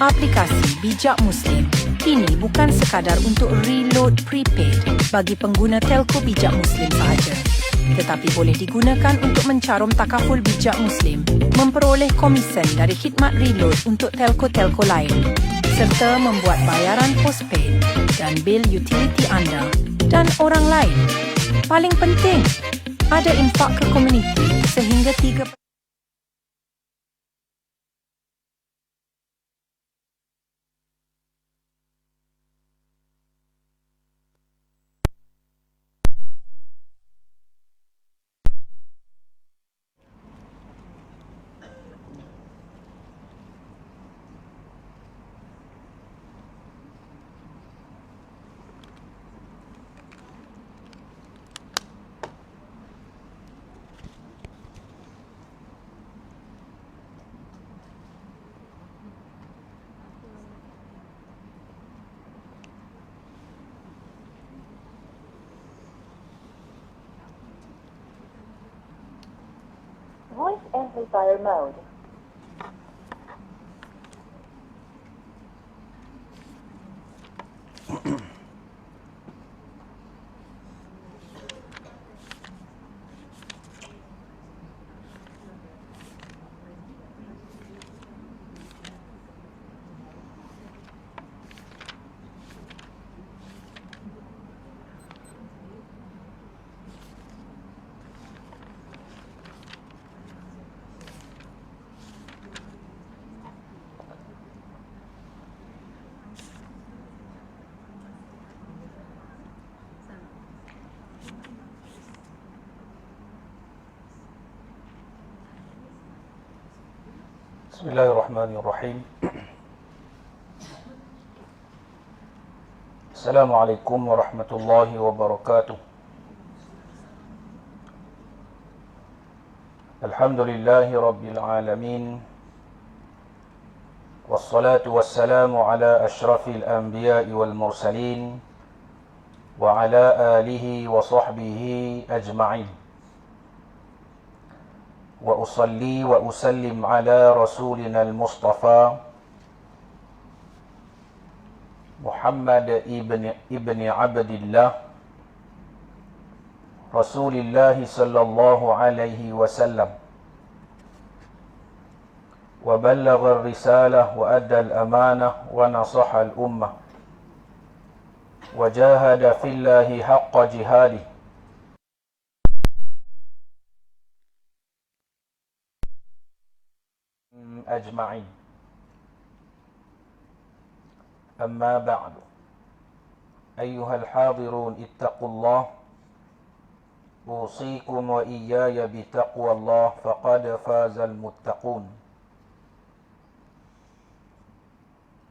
Aplikasi Bijak Muslim kini bukan sekadar untuk reload prepaid bagi pengguna telco Bijak Muslim sahaja, tetapi boleh digunakan untuk mencarum takaful Bijak Muslim, memperoleh komisen dari khidmat reload untuk telco-telco lain, serta membuat bayaran postpaid dan bil utility anda dan orang lain. Paling penting, ada infak ke komuniti sehingga 3%. Voice amplifier mode. Bismillahirrahmanirrahim. Assalamualaikum warahmatullahi wabarakatuh. Alhamdulillahi rabbil alamin. Wassalatu wassalamu ala ashrafil anbiya'i wal mursalin wa ala alihi wa sahbihi ajma'in. وأصلي وأسلم على رسولنا المصطفى محمد ابن عبد الله رسول الله صلى الله عليه وسلم وبلغ الرسالة وأدى الأمانة ونصح الأمة وجاهد في الله حق جهاده أجمعين. أما بعد، أيها الحاضرون اتقوا الله، أوصيكم وإياي بتقوى الله فقد فاز المتقون.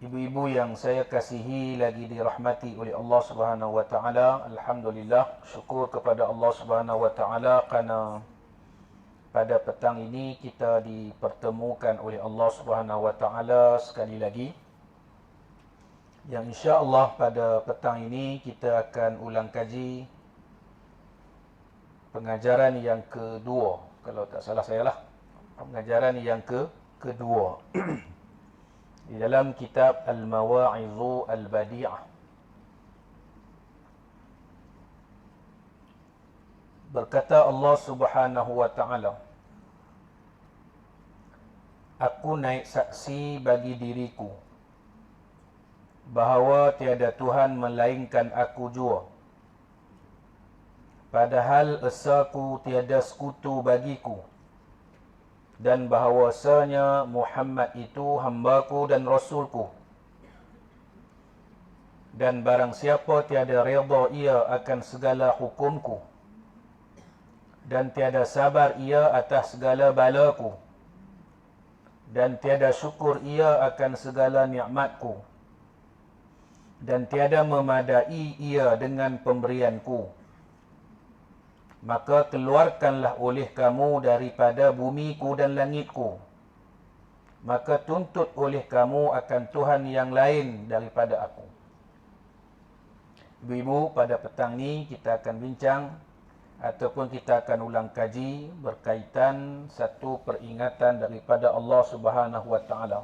Ibu-ibu yang saya kasihi lagi dirahmati oleh Allah Subhanahu wa taala, alhamdulillah, syukur kepada Allah Subhanahu wa taala kerana pada petang ini kita dipertemukan oleh Allah Subhanahu wa taala sekali lagi. Yang insya-Allah pada petang ini kita akan ulang kaji pengajaran yang kedua, kalau tak salah saya lah. Pengajaran yang kedua di dalam kitab Al-Mawa'izu Al-Badi'ah. Berkata Allah Subhanahu wa taala, aku naik saksi bagi diriku bahawa tiada Tuhan melainkan aku jua, padahal esaku tiada sekutu bagiku, dan bahawasanya Muhammad itu hambaku dan rasulku, dan barang siapa tiada redha ia akan segala hukumku, dan tiada sabar ia atas segala balaku, dan tiada syukur ia akan segala nikmatku, dan tiada memadai ia dengan pemberianku. Maka keluarkanlah oleh kamu daripada bumiku dan langitku, maka tuntut oleh kamu akan Tuhan yang lain daripada aku. Ibu-ibu, pada petang ni kita akan bincang ataupun kita akan ulang kaji berkaitan satu peringatan daripada Allah Subhanahu wa taala.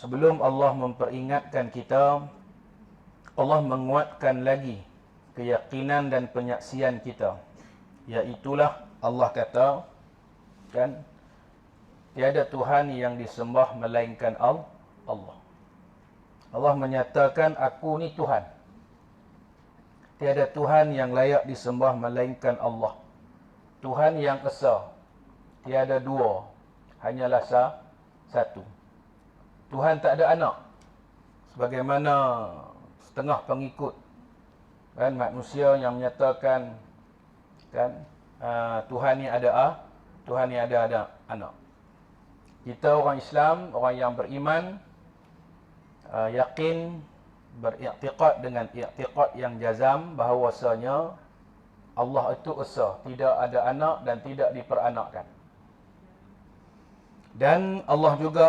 sebelum Allah memperingatkan kita, Allah menguatkan lagi keyakinan dan penyaksian kita. Iaitulah Allah kata, kan, tiada Tuhan yang disembah melainkan Allah. Allah menyatakan, aku ni Tuhan. Tiada Tuhan yang layak disembah melainkan Allah. Tuhan yang esa. Tiada dua. Hanyalah satu. Tuhan tak ada anak. Sebagaimana setengah pengikut, kan, manusia yang menyatakan, kan, Tuhan ni ada anak. Kita orang Islam, orang yang beriman, yakin, beriktiqad dengan iktiqad yang jazam bahawasanya Allah itu esa, tidak ada anak dan tidak diperanakkan. Dan Allah juga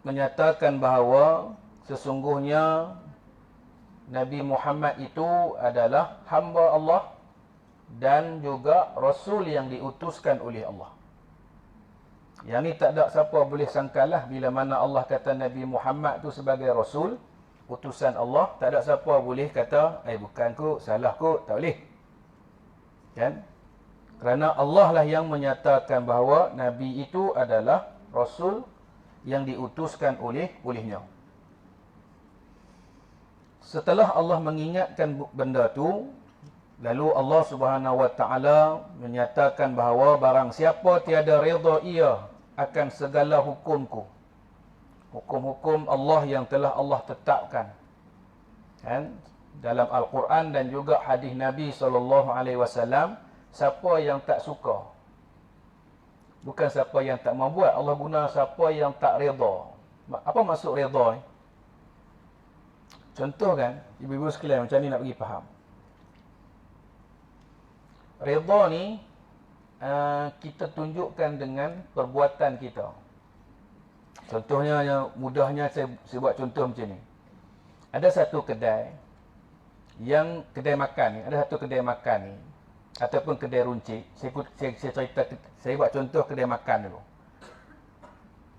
menyatakan bahawa sesungguhnya Nabi Muhammad itu adalah hamba Allah dan juga Rasul yang diutuskan oleh Allah. Yang ni tak ada siapa boleh sangkalah bila mana Allah kata Nabi Muhammad tu sebagai Rasul, utusan Allah, tak ada siapa boleh kata, bukan kot, salah kot, tak boleh. Kan? Kerana Allah lah yang menyatakan bahawa Nabi itu adalah Rasul yang diutuskan olehnya. Setelah Allah mengingatkan benda tu, lalu Allah Subhanahu Wa Taala menyatakan bahawa barang siapa tiada redha ia akan segala hukumku, hukum-hukum Allah yang telah Allah tetapkan, kan, dalam Al-Quran dan juga hadis Nabi SAW, siapa yang tak suka, bukan siapa yang tak mau buat. Allah guna siapa yang tak redha. Apa maksud redha ni? Contoh, kan, ibu-ibu sekalian, macam ni nak bagi faham. Redha ni kita tunjukkan dengan perbuatan kita. Contohnya yang mudahnya saya buat contoh macam ni. Ada satu kedai yang kedai makan ni, ada satu kedai makan ni ataupun kedai runcit. Saya cerita, saya buat contoh kedai makan dulu.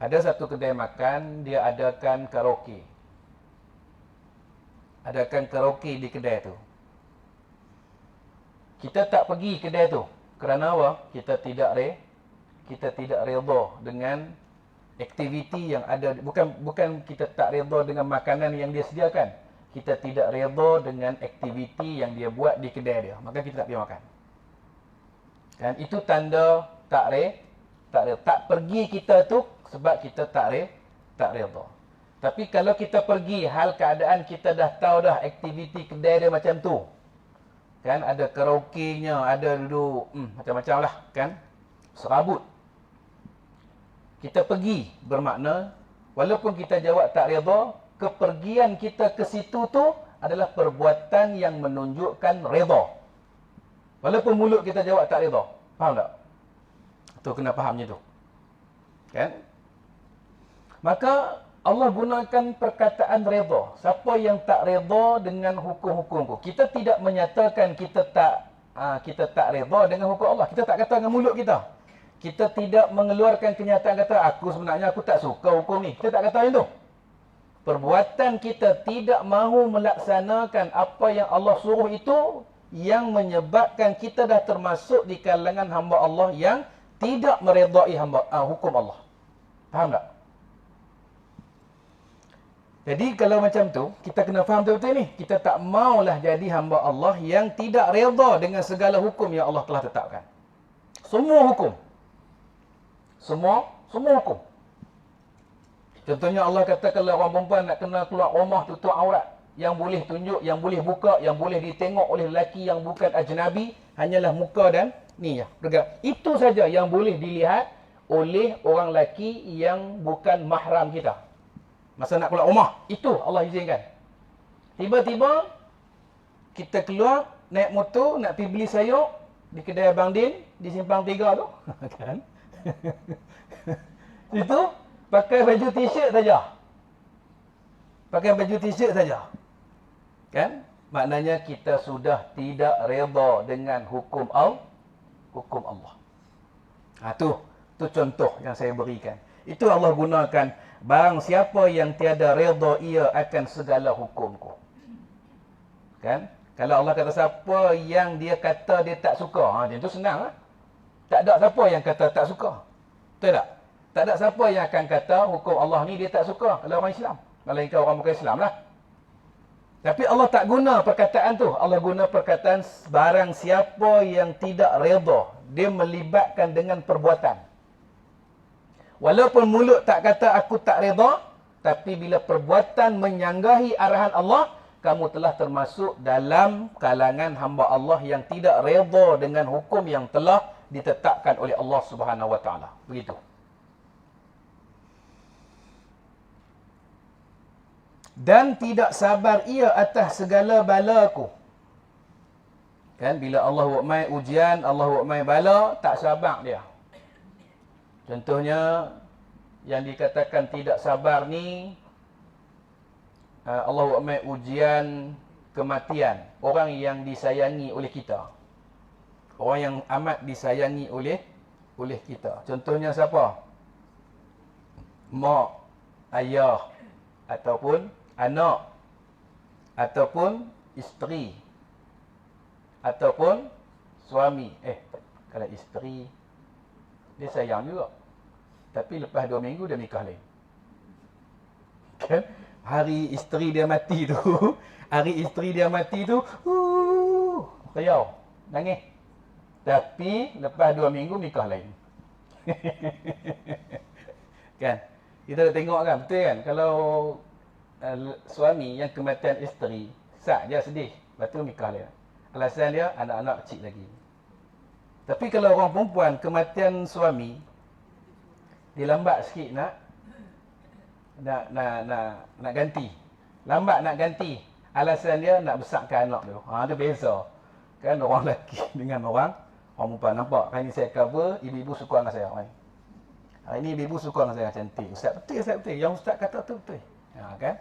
Ada satu kedai makan, dia adakan karaoke. Adakan karaoke di kedai tu. Kita tak pergi kedai tu. Kerana apa? Kita tidak redha dengan aktiviti yang ada. Bukan kita tak redha dengan makanan yang dia sediakan. Kita tidak redha dengan aktiviti yang dia buat di kedai dia. Maka kita tak pergi makan. Dan itu tanda tak pergi kita tu sebab kita tak redha. Tapi kalau kita pergi, hal keadaan kita dah tahu dah aktiviti kedai dia macam tu. Kan, ada karaoke-nya, ada duduk macam-macam lah, kan, serabut. Kita pergi, bermakna walaupun kita jawab tak redha, kepergian kita ke situ tu adalah perbuatan yang menunjukkan redha. Walaupun mulut kita jawab tak redha. Faham tak? Tu kena fahamnya tu. Kan? Maka Allah gunakan perkataan redha. Siapa yang tak redha dengan hukum-hukumku. Kita tidak menyatakan kita tak redha dengan hukum Allah. Kita tak kata dengan mulut kita. Kita tidak mengeluarkan kenyataan kata sebenarnya aku tak suka hukum ni. Kita tak kata macam tu. Perbuatan kita tidak mahu melaksanakan apa yang Allah suruh itu yang menyebabkan kita dah termasuk di kalangan hamba Allah yang tidak meredai hukum Allah. Faham tak? Jadi kalau macam tu, kita kena faham betul-betul ni. Kita tak maulah jadi hamba Allah yang tidak redha dengan segala hukum yang Allah telah tetapkan. Semua hukum. Semua hukum. Contohnya Allah kata kalau orang perempuan nak kena keluar rumah tutup aurat, yang boleh tunjuk, yang boleh buka, yang boleh ditengok oleh lelaki yang bukan ajnabi, hanyalah muka dan ni ya. Itu saja yang boleh dilihat oleh orang lelaki yang bukan mahram kita. Masa nak keluar rumah, itu Allah izinkan. Tiba-tiba kita keluar, naik motor, nak pergi beli sayur di kedai Abang Din, di Simpang 3 tu. Kan? Itu pakai baju t-shirt saja. Pakai baju t-shirt saja. Kan? Maknanya kita sudah tidak redha dengan hukum Allah. Tu contoh yang saya berikan. Itu Allah gunakan, barang siapa yang tiada redha ia akan segala hukumku. Kan? Kalau Allah kata siapa yang dia kata dia tak suka, dia tu senang lah. Tak ada siapa yang kata tak suka. Betul tak? Tak ada siapa yang akan kata hukum Allah ni dia tak suka kalau orang Islam. Melainkan orang bukan Islam lah. Tapi Allah tak guna perkataan tu. Allah guna perkataan barang siapa yang tidak redha. Dia melibatkan dengan perbuatan. Walaupun mulut tak kata aku tak redha, tapi bila perbuatan menyanggahi arahan Allah, kamu telah termasuk dalam kalangan hamba Allah yang tidak redha dengan hukum yang telah ditetapkan oleh Allah Subhanahu Wa Taala. Begitu. Dan tidak sabar ia atas segala balaku. Kan, bila Allah buat mai ujian, Allah buat mai bala, tak sabar dia. Contohnya, yang dikatakan tidak sabar ni, Allah buat mai ujian kematian. Orang yang disayangi oleh kita. Orang yang amat disayangi oleh kita. Contohnya siapa? Mak, ayah, ataupun anak, ataupun isteri, ataupun suami. Kalau isteri, dia sayang juga. Tapi lepas 2 minggu dia nikah lain. Kan? Hari isteri dia mati tu, riau, nangis. Tapi lepas 2 minggu nikah lain. Kan? Kita dah tengok kan, betul kan? Kalau suami yang kematian isteri, sat dia sedih, lepas tu nikah lain. Alasan dia anak-anak kecil lagi. Tapi kalau orang perempuan kematian suami, dia lambat sikit nak ganti. Lambat nak ganti. Alasan dia nak besarkan anak dia. Dia beza. Kan orang lelaki dengan orang perempuan. Nampak? Hari ni saya cover, ibu-ibu suka dengan saya. Hari ni ibu-ibu suka dengan saya, cantik. Ustaz betul. Yang ustaz kata tu betul. Kan?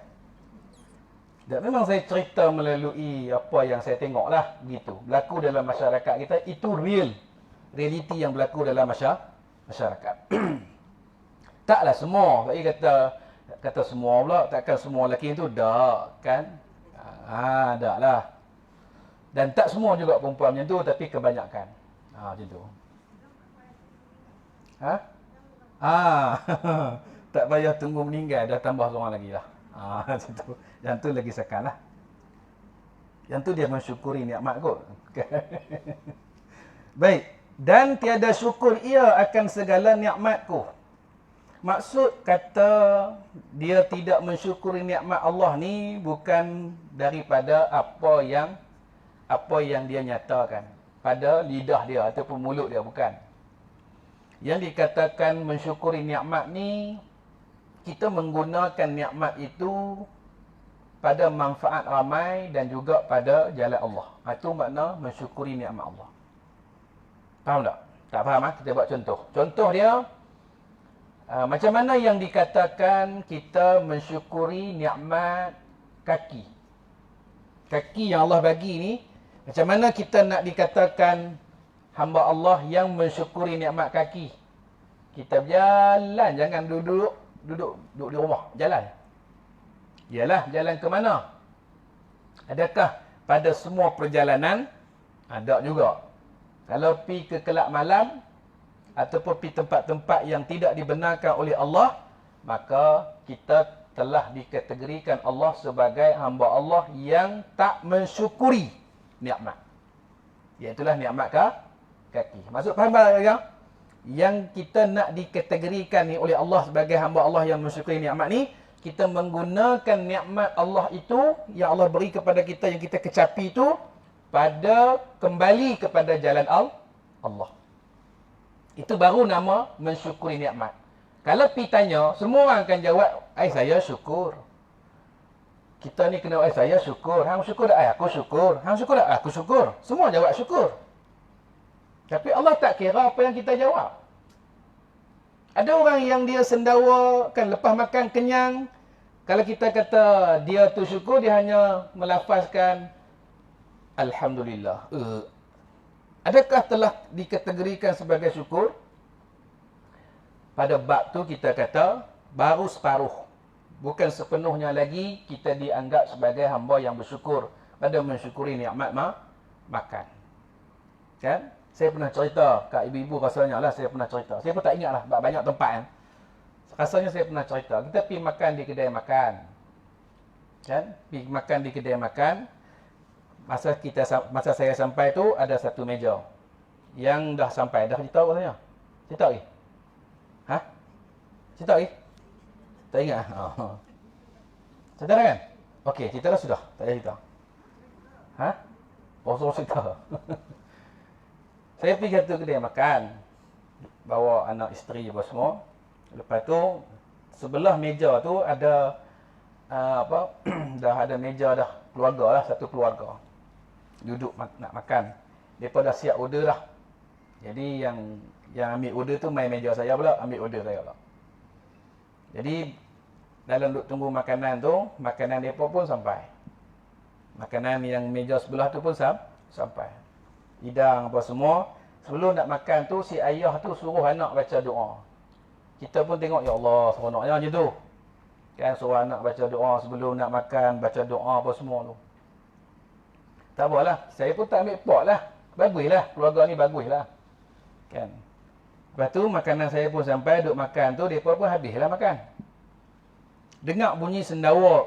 Dan memang saya cerita melalui apa yang saya tengok lah. Begitu. Berlaku dalam masyarakat kita. Itu realiti yang berlaku dalam masyarakat. Taklah semua. Saya kata semua pula. Takkan semua lelaki tu dak, kan? Tak lah. Dan tak semua juga perempuan macam tu, tapi kebanyakan. Macam tu. Tak payah tunggu meninggal, dah tambah seorang lagi lah. Macam tu. Yang tu lagi sekan lah. Yang tu dia mensyukuri nikmat kot. Baik. Dan tiada syukur ia akan segala nikmatku. Maksud kata dia tidak mensyukuri nikmat Allah ni bukan daripada apa yang dia nyatakan pada lidah dia ataupun mulut dia, bukan. Yang dikatakan mensyukuri nikmat ni, kita menggunakan nikmat itu pada manfaat ramai dan juga pada jalan Allah. Itu makna mensyukuri nikmat Allah. Faham tak? Tak faham? Kita buat contoh. Contoh dia, macam mana yang dikatakan kita mensyukuri nikmat kaki. Kaki yang Allah bagi ni, macam mana kita nak dikatakan hamba Allah yang mensyukuri nikmat kaki? Kita berjalan, jangan duduk di rumah, jalan. Yalah, jalan ke mana? Adakah pada semua perjalanan? Ada juga. Kalau pi ke kelab malam ataupun pi tempat-tempat yang tidak dibenarkan oleh Allah, maka kita telah dikategorikan Allah sebagai hamba Allah yang tak mensyukuri nikmat. Iaitulah nikmat kaki. Maksud faham tak ya? Yang kita nak dikategorikan ni oleh Allah sebagai hamba Allah yang mensyukuri nikmat ni, kita menggunakan nikmat Allah itu yang Allah beri kepada kita yang kita kecapi itu pada kembali kepada jalan Allah. Itu baru nama mensyukuri nikmat. Kalau pi tanya, semua orang akan jawab, saya syukur. Kita ni kena, saya syukur. Hang syukur tak? Aku syukur. Hang syukur tak? Aku syukur. Semua jawab syukur. Tapi Allah tak kira apa yang kita jawab. Ada orang yang dia sendawa, kan lepas makan kenyang. Kalau kita kata dia tu syukur, dia hanya melafazkan Alhamdulillah. Adakah telah dikategorikan sebagai syukur? pada bab tu kita kata baru separuh. Bukan sepenuhnya lagi kita dianggap sebagai hamba yang bersyukur pada mensyukuri nikmat makan. Kan? Saya pernah cerita kat ibu-ibu, rasanya lah saya pernah cerita. Saya pun tak ingat lah, banyak tempat kan. Rasanya saya pernah cerita. Kita pergi makan di kedai makan. Kan? Pergi makan di kedai makan. Masa saya sampai tu ada satu meja. Yang dah sampai. Dah cerita rasanya? Cerita lagi? Ha? Cerita lagi? Tak ingat? Oh. Cerita dah kan? Okey, cerita dah sudah. Tak payah cerita. Ha? Oh, suruh cerita. Saya pergi satu kedai makan. Bawa anak isteri apa semua. Lepas tu, sebelah meja tu ada dah ada meja dah. Keluarga lah, satu keluarga. Duduk nak makan. Mereka dah siap order dah. Jadi yang ambil order tu main meja saya pula, ambil order saya pula. Jadi dalam duk tunggu makanan tu, makanan mereka pun sampai. Makanan yang meja sebelah tu pun sampai. Hidang apa semua. Sebelum nak makan tu, si ayah tu suruh anak baca doa. Kita pun tengok, ya Allah, seronoknya macam tu. Kan suruh anak baca doa sebelum nak makan, baca doa apa semua tu. Tak apalah, saya pun tak ambil pot lah. Baguslah, keluarga ni baguslah. Kan. Lepas tu makanan saya pun sampai, duk makan tu, mereka pun habislah makan. Dengar bunyi sendawa.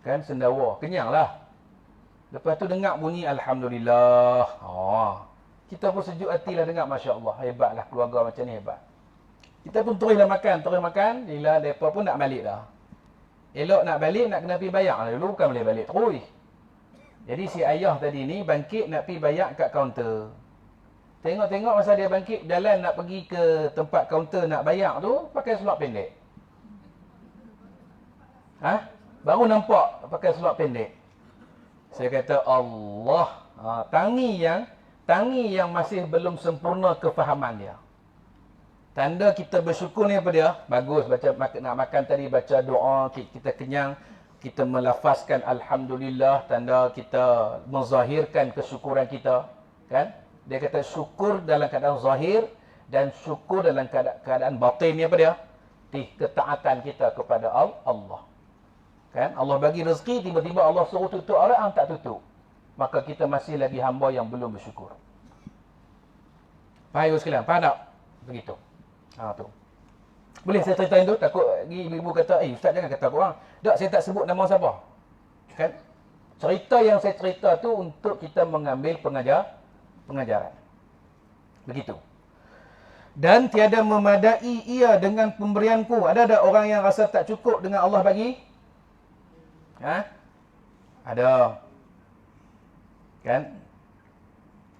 Kan sendawa, kenyang lah. Lepas tu dengar bunyi Alhamdulillah. Kita pun sejuk hati lah dengar, Masya Allah. Hebatlah keluarga macam ni, hebat. Kita pun teruslah makan. Bila mereka pun nak balik dah. Elok nak balik, nak kena pergi bayar dulu, bukan boleh balik terus. Jadi si ayah tadi ni bangkit nak pergi bayar kat kaunter. Tengok-tengok masa dia bangkit jalan nak pergi ke tempat kaunter nak bayar tu, pakai seluar pendek. Baru nampak pakai seluar pendek. Saya kata Allah, tangi yang masih belum sempurna kefahaman dia. Tanda kita bersyukur ni apa dia? Bagus nak makan tadi, baca doa, kita kenyang, kita melafazkan Alhamdulillah, tanda kita menzahirkan kesyukuran kita. Kan? Dia kata syukur dalam keadaan zahir dan syukur dalam keadaan batin ni apa dia? Ketaatan kita kepada Allah. Kan? Allah bagi rezeki, tiba-tiba Allah suruh tutup aurat, tak tutup. Maka kita masih lagi hamba yang belum bersyukur. Faham sekalian? Faham tak? Begitu. Tu. Boleh saya ceritain tu? Takut ibu kata, ustaz jangan kata korang. Tak, saya tak sebut nama siapa. Kan? Cerita yang saya cerita tu untuk kita mengambil pengajaran. Begitu. Dan tiada memadai ia dengan pemberianku. Ada orang yang rasa tak cukup dengan Allah bagi? Ada. Kan?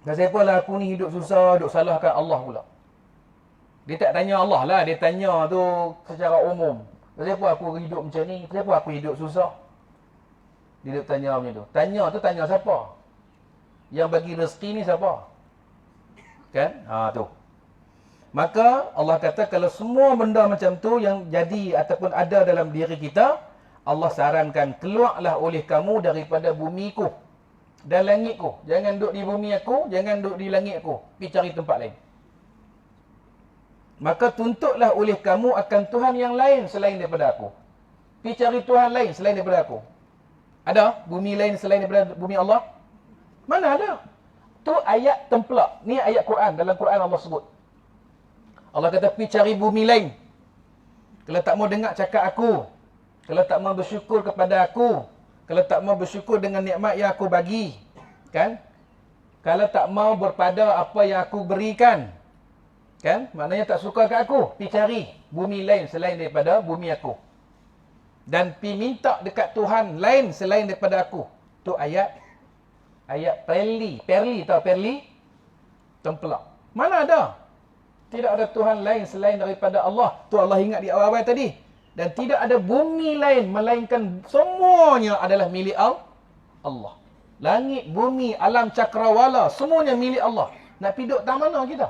Dan siapa lah aku ni hidup susah, duk salahkan Allah pula. Dia tak tanya Allah lah, dia tanya tu secara umum. Kenapa aku hidup macam ni? Kenapa aku hidup susah? Dia tanya macam tu. Tanya siapa? Yang bagi rezeki ni siapa? Kan? Tu. Maka Allah kata kalau semua benda macam tu yang jadi ataupun ada dalam diri kita, Allah sarankan keluarlah oleh kamu daripada bumiku dan langitku. Jangan duduk di bumi aku, jangan duduk di langit aku. Pergi cari tempat lain. Maka tuntutlah oleh kamu akan Tuhan yang lain selain daripada aku. Pergi cari Tuhan lain selain daripada aku. Ada bumi lain selain daripada bumi Allah? Mana ada? Tu ayat templak. Ni ayat Quran. Dalam Quran Allah sebut. Allah kata pergi cari bumi lain. Kalau tak mau dengar cakap aku. Kalau tak mau bersyukur kepada aku. Kalau tak mau bersyukur dengan nikmat yang aku bagi. Kan? Kalau tak mau berpada apa yang aku berikan. Kan? Maknanya tak suka kat aku. Pergi cari bumi lain selain daripada bumi aku. Dan pergi minta dekat Tuhan lain selain daripada aku. Tu ayat Perli. Tahu Perli? Templak. Mana ada? Tidak ada Tuhan lain selain daripada Allah. Tu Allah ingat di awal-awal tadi. Dan tidak ada bumi lain melainkan semuanya adalah milik Allah. Langit, bumi, alam cakrawala, semuanya milik Allah. Nak pergi duduk tak mana kita?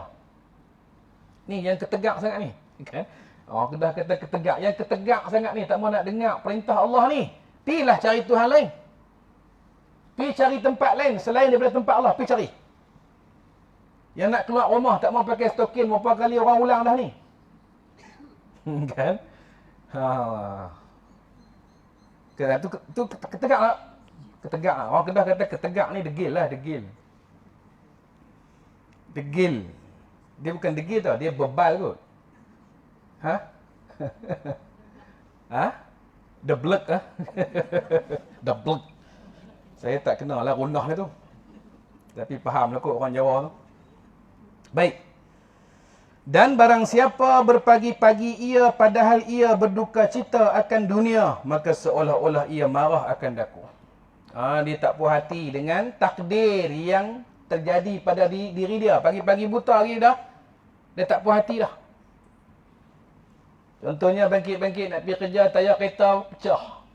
Ni yang ketegak sangat ni. Kan? Dah kata ketegak. Yang ketegak sangat ni. Tak mahu nak dengar perintah Allah ni. Pergilah cari Tuhan lain. Pergi cari tempat lain selain daripada tempat Allah. Pergi cari. Yang nak keluar rumah tak mau pakai stokin, berapa kali orang ulang dah ni. Kan? Tu ketegak tak? Ketegak lah. Orang Kedah kata ketegak ni degil lah, degil. Degil. Dia bukan degil tau, dia bebal kot. Ha? Ha? Deblek ah. Deblek. Saya tak kenal lah runah tu. Tapi faham lah kot orang Jawa tu. Baik. Dan barang siapa berpagi-pagi ia padahal ia berduka cita akan dunia, maka seolah-olah ia marah akan daku. Dia tak puas hati dengan takdir yang terjadi pada diri dia. Pagi-pagi buta lagi dah. Dia tak puas hati dah. Contohnya bangkit-bangkit nak pergi kerja, tayar kereta pecah.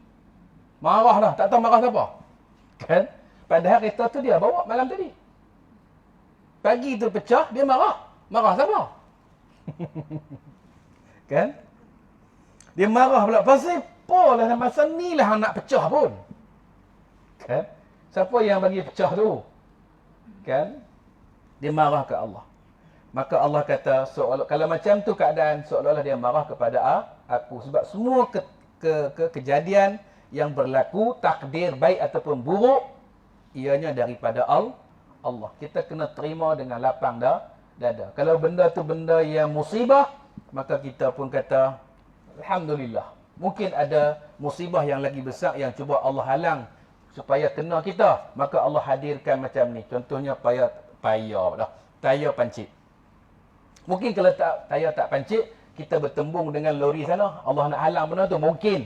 Marah dah, tak tahu marah siapa. Kan? Padahal kereta tu dia bawa malam tadi. Pagi tu pecah, dia marah. Marah siapa? Kan? Dia marah pula. Pasal apa lah masa ni lah nak pecah pun. Kan? Siapa yang bagi pecah tu? Kan? Dia marah ke Allah. Maka Allah kata, kalau macam tu keadaan, seolah-olah dia marah kepada aku. Sebab semua kejadian yang berlaku, takdir baik ataupun buruk, ianya daripada Allah. Kita kena terima dengan lapang dada. Kalau benda tu benda yang musibah, maka kita pun kata, Alhamdulillah. Mungkin ada musibah yang lagi besar yang cuba Allah halang supaya kena kita. Maka Allah hadirkan macam ni. Contohnya tayar pancit. Mungkin kalau tayar tak pancit, kita bertembung dengan lori sana. Allah nak halang benda tu. Mungkin.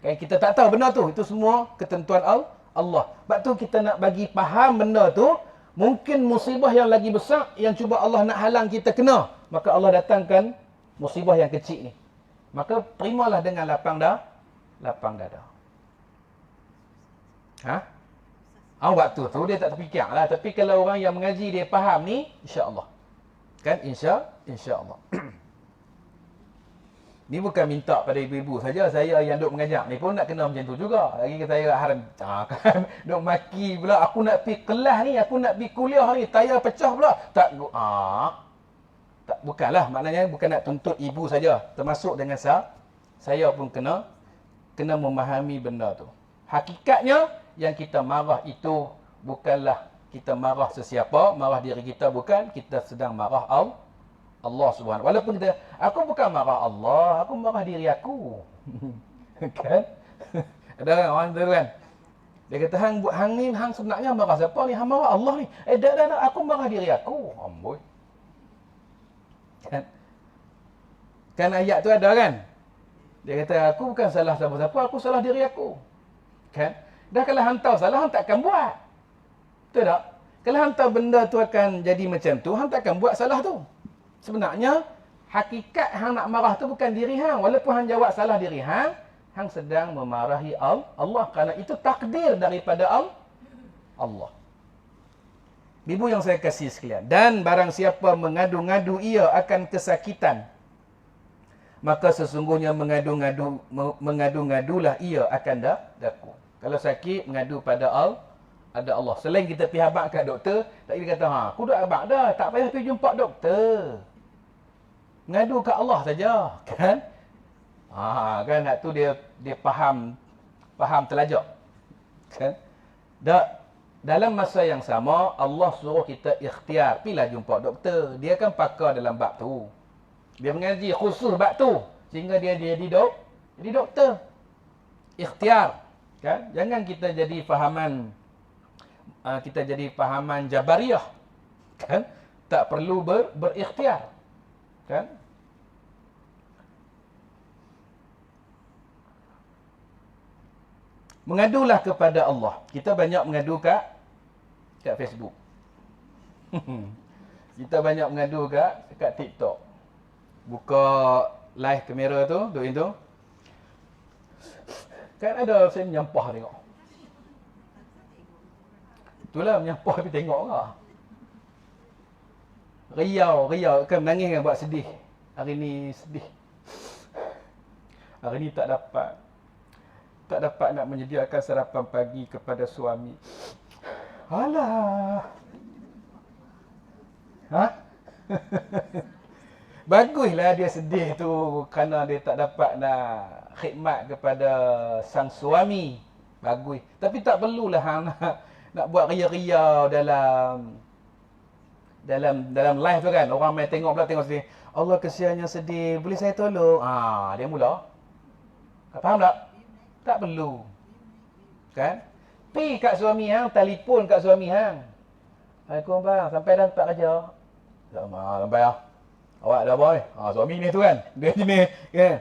Kan kita tak tahu benda tu. Itu semua ketentuan Allah. Sebab tu kita nak bagi faham benda tu. Mungkin musibah yang lagi besar yang cuba Allah nak halang kita kena. Maka Allah datangkan musibah yang kecil ni. Maka terimalah dengan lapang dada. Waktu tu dia tak terfikir lah. Tapi kalau orang yang mengaji dia faham ni, insya-Allah. Kan? InsyaAllah. Ni bukan minta pada ibu-ibu saja. Saya yang duk mengajar ni pun nak kena macam tu juga. Lagi saya haram. Kan? Duk maki pula. Aku nak pergi kelas ni. Aku nak pergi kuliah ni. Tayar pecah pula. Bukanlah. Maknanya bukan nak tuntut ibu saja. Termasuk dengan saya pun kena memahami benda tu. Hakikatnya yang kita marah itu bukanlah kita marah sesiapa, marah diri kita bukan, kita sedang marah Allah Subhanahu. Walaupun kita, aku bukan marah Allah, aku marah diri aku. Kan? Ada orang tu kan. Dia kata hang ni sebenarnya marah siapa ni? Hang marah Allah ni. Dah, aku marah diri aku. Amboi. Kan ayat tu ada kan? Dia kata aku bukan salah siapa-siapa, aku salah diri aku. Kan? Dah kalau hang tahu salah, hang takkan buat. Betul tak? Kalau hang tahu benda tu akan jadi macam tu, hang takkan buat salah tu. Sebenarnya, hakikat hang nak marah tu bukan diri hang. Walaupun hang jawab salah diri hang, hang sedang memarahi Allah. Kerana itu takdir daripada Allah. Ibu yang saya kasih sekalian. Dan barang siapa mengadu-ngadu ia akan kesakitan, maka sesungguhnya mengadu-ngadulah ia akan daku. Kalau sakit, mengadu pada Allah. Selain kita pergi habaq kat doktor, tak kira kata, aku dah habaq dah, tak payah pergi jumpa doktor. Mengadu kat Allah saja, kan? Kan nak tu dia faham telajak. Kan? Dalam masa yang sama, Allah suruh kita ikhtiar, pergilah jumpa doktor. Dia kan pakar dalam bab tu. Dia mengaji khusus bab tu sehingga dia jadi doktor. Ikhtiar, kan? Jangan kita jadi fahaman Jabariyah, kan? Tak perlu berikhtiar, kan? Mengadulah kepada Allah. Kita banyak mengadu kat Facebook. Kita banyak mengadu kat TikTok. Buka live kamera tu, duk itu. Kan ada saya menyampah tengok. Itulah menyampah tapi tengok ke. Riau kan menangis kan buat sedih. Hari ni sedih. Hari ni tak dapat nak menyediakan sarapan pagi kepada suami. Alah. Baguslah dia sedih tu kerana dia tak dapat nak khidmat kepada sang suami. Bagus. Tapi tak perlulah hang nak buat ria-ria dalam live tu kan. Orang main tengok pula tengok sedih. Allah kesiannya sedih. Boleh saya tolong? Dia mula. Faham tak? Tak perlu. Kan? Pi kat suami hang, telefon kat suami hang. Assalamualaikum bang, sampai dah tempat kerja. Sampai dah. Awak dah boy. Suami ni tu kan. Dia jenis kan.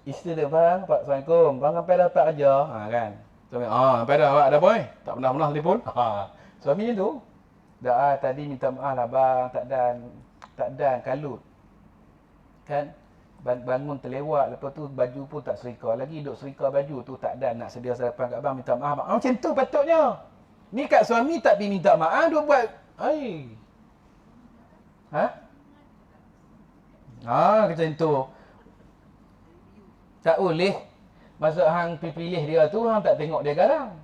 Isteri dia bang, Pak Assalamualaikum. Bang sampai dah tempat kerja. Kan. Suami, sampai dah awak dah boy. Tak pernah telefon. Suami ni tu. Dah tadi minta maaf lah bang, tak dan kalut. Kan? Bangun terlewat, lepas tu baju pun tak serika lagi, duk serika baju tu tak dan nak sedia sarapan kat bang, minta maaf bang. Macam tu patutnya. Ni kat suami tak pergi minta maaf, duk buat macam tu. Tak boleh. Masa hang pilih dia tu, hang tak tengok dia garang.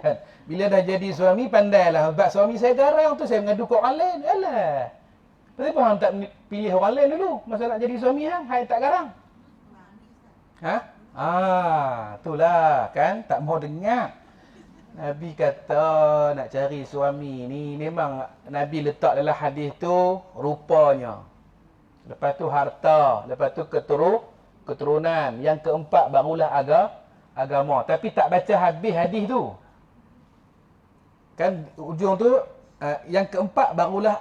Kan? Bila dah jadi suami, pandailah. Sebab suami saya garang tu, saya mengadu ke orang lain. Alah. Kenapa hang tak pilih orang lain dulu? Masa nak jadi suami hang, hang tak garang. Itulah kan. Tak mau dengar. Nabi kata nak cari suami ni, memang Nabi letak dalam hadis tu rupanya. Lepas tu harta, lepas tu keturunan. Yang keempat barulah agama. Tapi tak baca habis hadis tu. Kan ujung tu yang keempat barulah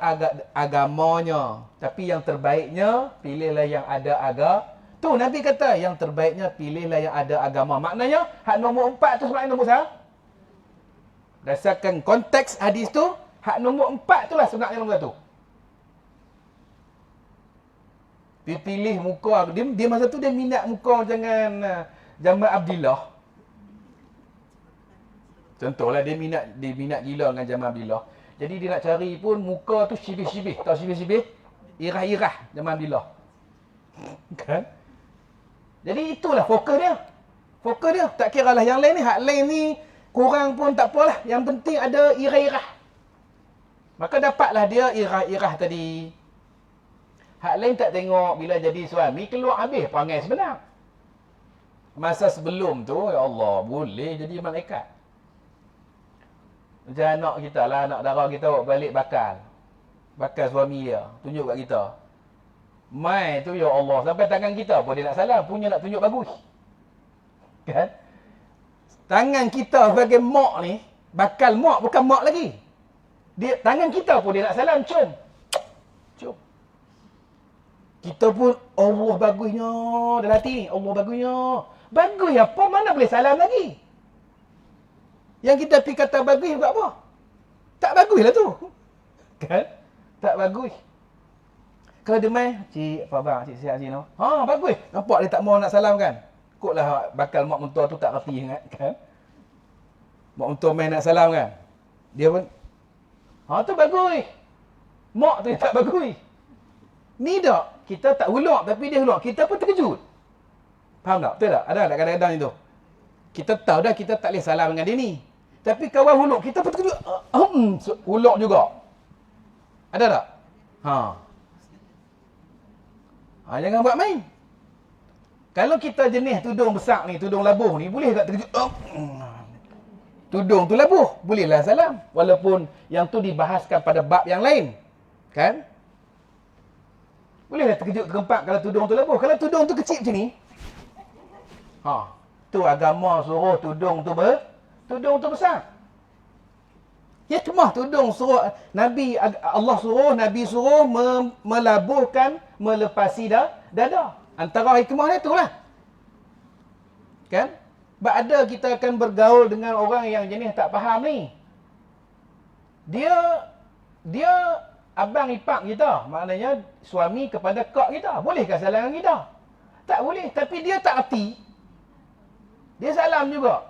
agamanya. Tapi yang terbaiknya pilihlah yang ada tu Nabi kata yang terbaiknya pilihlah yang ada agama. Maknanya hak nombor 4 tu sebenarnya nombor satu. Berdasarkan konteks hadis tu, hak nombor 4 tu lah sebenarnya nombor 1. Pilih muka. Dia masa tu dia minat muka jangan Jamal Abdillah. Contohlah dia minat gila dengan Jamal Abdillah. Jadi dia nak cari pun muka tu sibih-sibih. Tahu sibih-sibih? Irah-irah Jamal Abdillah. Kan? Jadi itulah fokus dia. Fokus dia. Tak kira lah yang lain ni. Hak lain ni kurang pun tak apalah. Yang penting ada irah-irah. Maka dapatlah dia irah-irah tadi. Hak lain tak tengok bila jadi suami keluar habis perangai sebenar. Masa sebelum tu, ya Allah, boleh jadi malaikat. Macam anak kita lah, anak dara kita balik bakal. Bakal suami dia, tunjuk kat kita. Mai tu, ya Allah, sampai tangan kita pun dia nak salam, punya nak tunjuk bagus. Kan? Tangan kita sebagai mak ni, bakal mak bukan mak lagi. Tangan kita pun dia nak salam, cium. Kita pun, Allah bagusnya dalam hati ni. Allah bagusnya. Bagus apa? Mana boleh salam lagi? Yang kita pergi kata bagus buat apa? Tak bagus lah tu. Kan? Tak bagus. Kalau dia main, cik, apa bang? Cik sihat sini. Bagus. Nampak dia tak mau nak salam kan? Kotlah bakal mak mentua tu tak reti ingat kan? Mak mentua main nak salam kan? Dia pun, tu bagus. Mak tu tak bagus. Ni tak. Kita tak hulak tapi dia hulak. Kita pun terkejut. Faham tak? Betul tak? Ada tak kadang-kadang itu? Kita tahu dah kita tak boleh salam dengan dia ni. Tapi kawan hulak, kita pun terkejut. Hulak juga. Ada tak? Jangan buat main. Kalau kita jenis tudung besar ni, tudung labuh ni, boleh tak terkejut? Tudung tu labuh. Bolehlah salam. Walaupun yang tu dibahaskan pada bab yang lain. Kan? Bolehlah terkejut tergempak kalau tudung tu labuh. Kalau tudung tu kecil macam ni. Tu agama suruh tudung tu besar. Ya cuma tudung suruh Allah suruh, Nabi suruh melabuhkan, melepasi dada. Antara hikmah dia itulah. Kan? Sebab ada kita akan bergaul dengan orang yang jenis tak faham ni. Dia abang ipar kita, maknanya suami kepada kak kita. Bolehkah salam dengan kita? Tak boleh, tapi dia tak erti. Dia salam juga.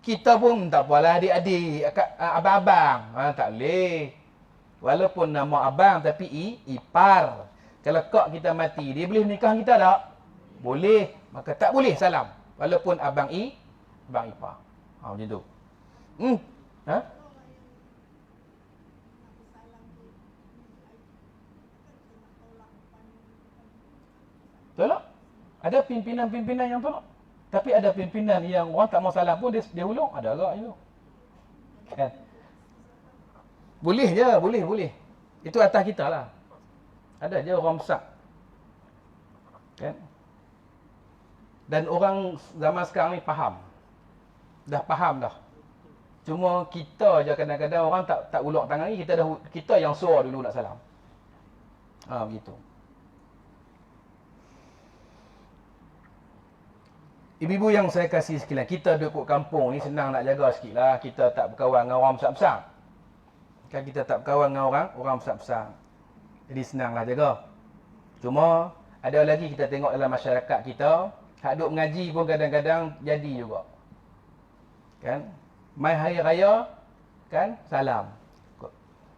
Kita pun tak apalah adik-adik, abang-abang. Tak boleh. Walaupun nama abang tapi ipar. Kalau kak kita mati, dia boleh nikah kita tak? Boleh. Maka tak boleh salam. Walaupun abang ipar. Macam tu. Ada pimpinan-pimpinan yang tolak. Tapi ada pimpinan yang orang tak mau salam pun dia ulung. Ada agak itu. Kan? Boleh je, boleh. Itu atas kita lah. Ada je orang besar. Kan? Dan orang zaman sekarang ni faham. Dah faham dah. Cuma kita je kadang-kadang orang tak ulur tangan ni, kita yang suruh dulu nak salam. Begitu. Ibu-ibu yang saya kasih sekalian, kita duduk kampung ni senang nak jaga sikit lah. Kita tak berkawan dengan orang besar-besar. Kan kita tak berkawan dengan orang besar-besar. Jadi senanglah jaga. Cuma ada lagi kita tengok dalam masyarakat kita, hak duk mengaji pun kadang-kadang jadi juga. Kan? Mai hari raya, kan? Salam.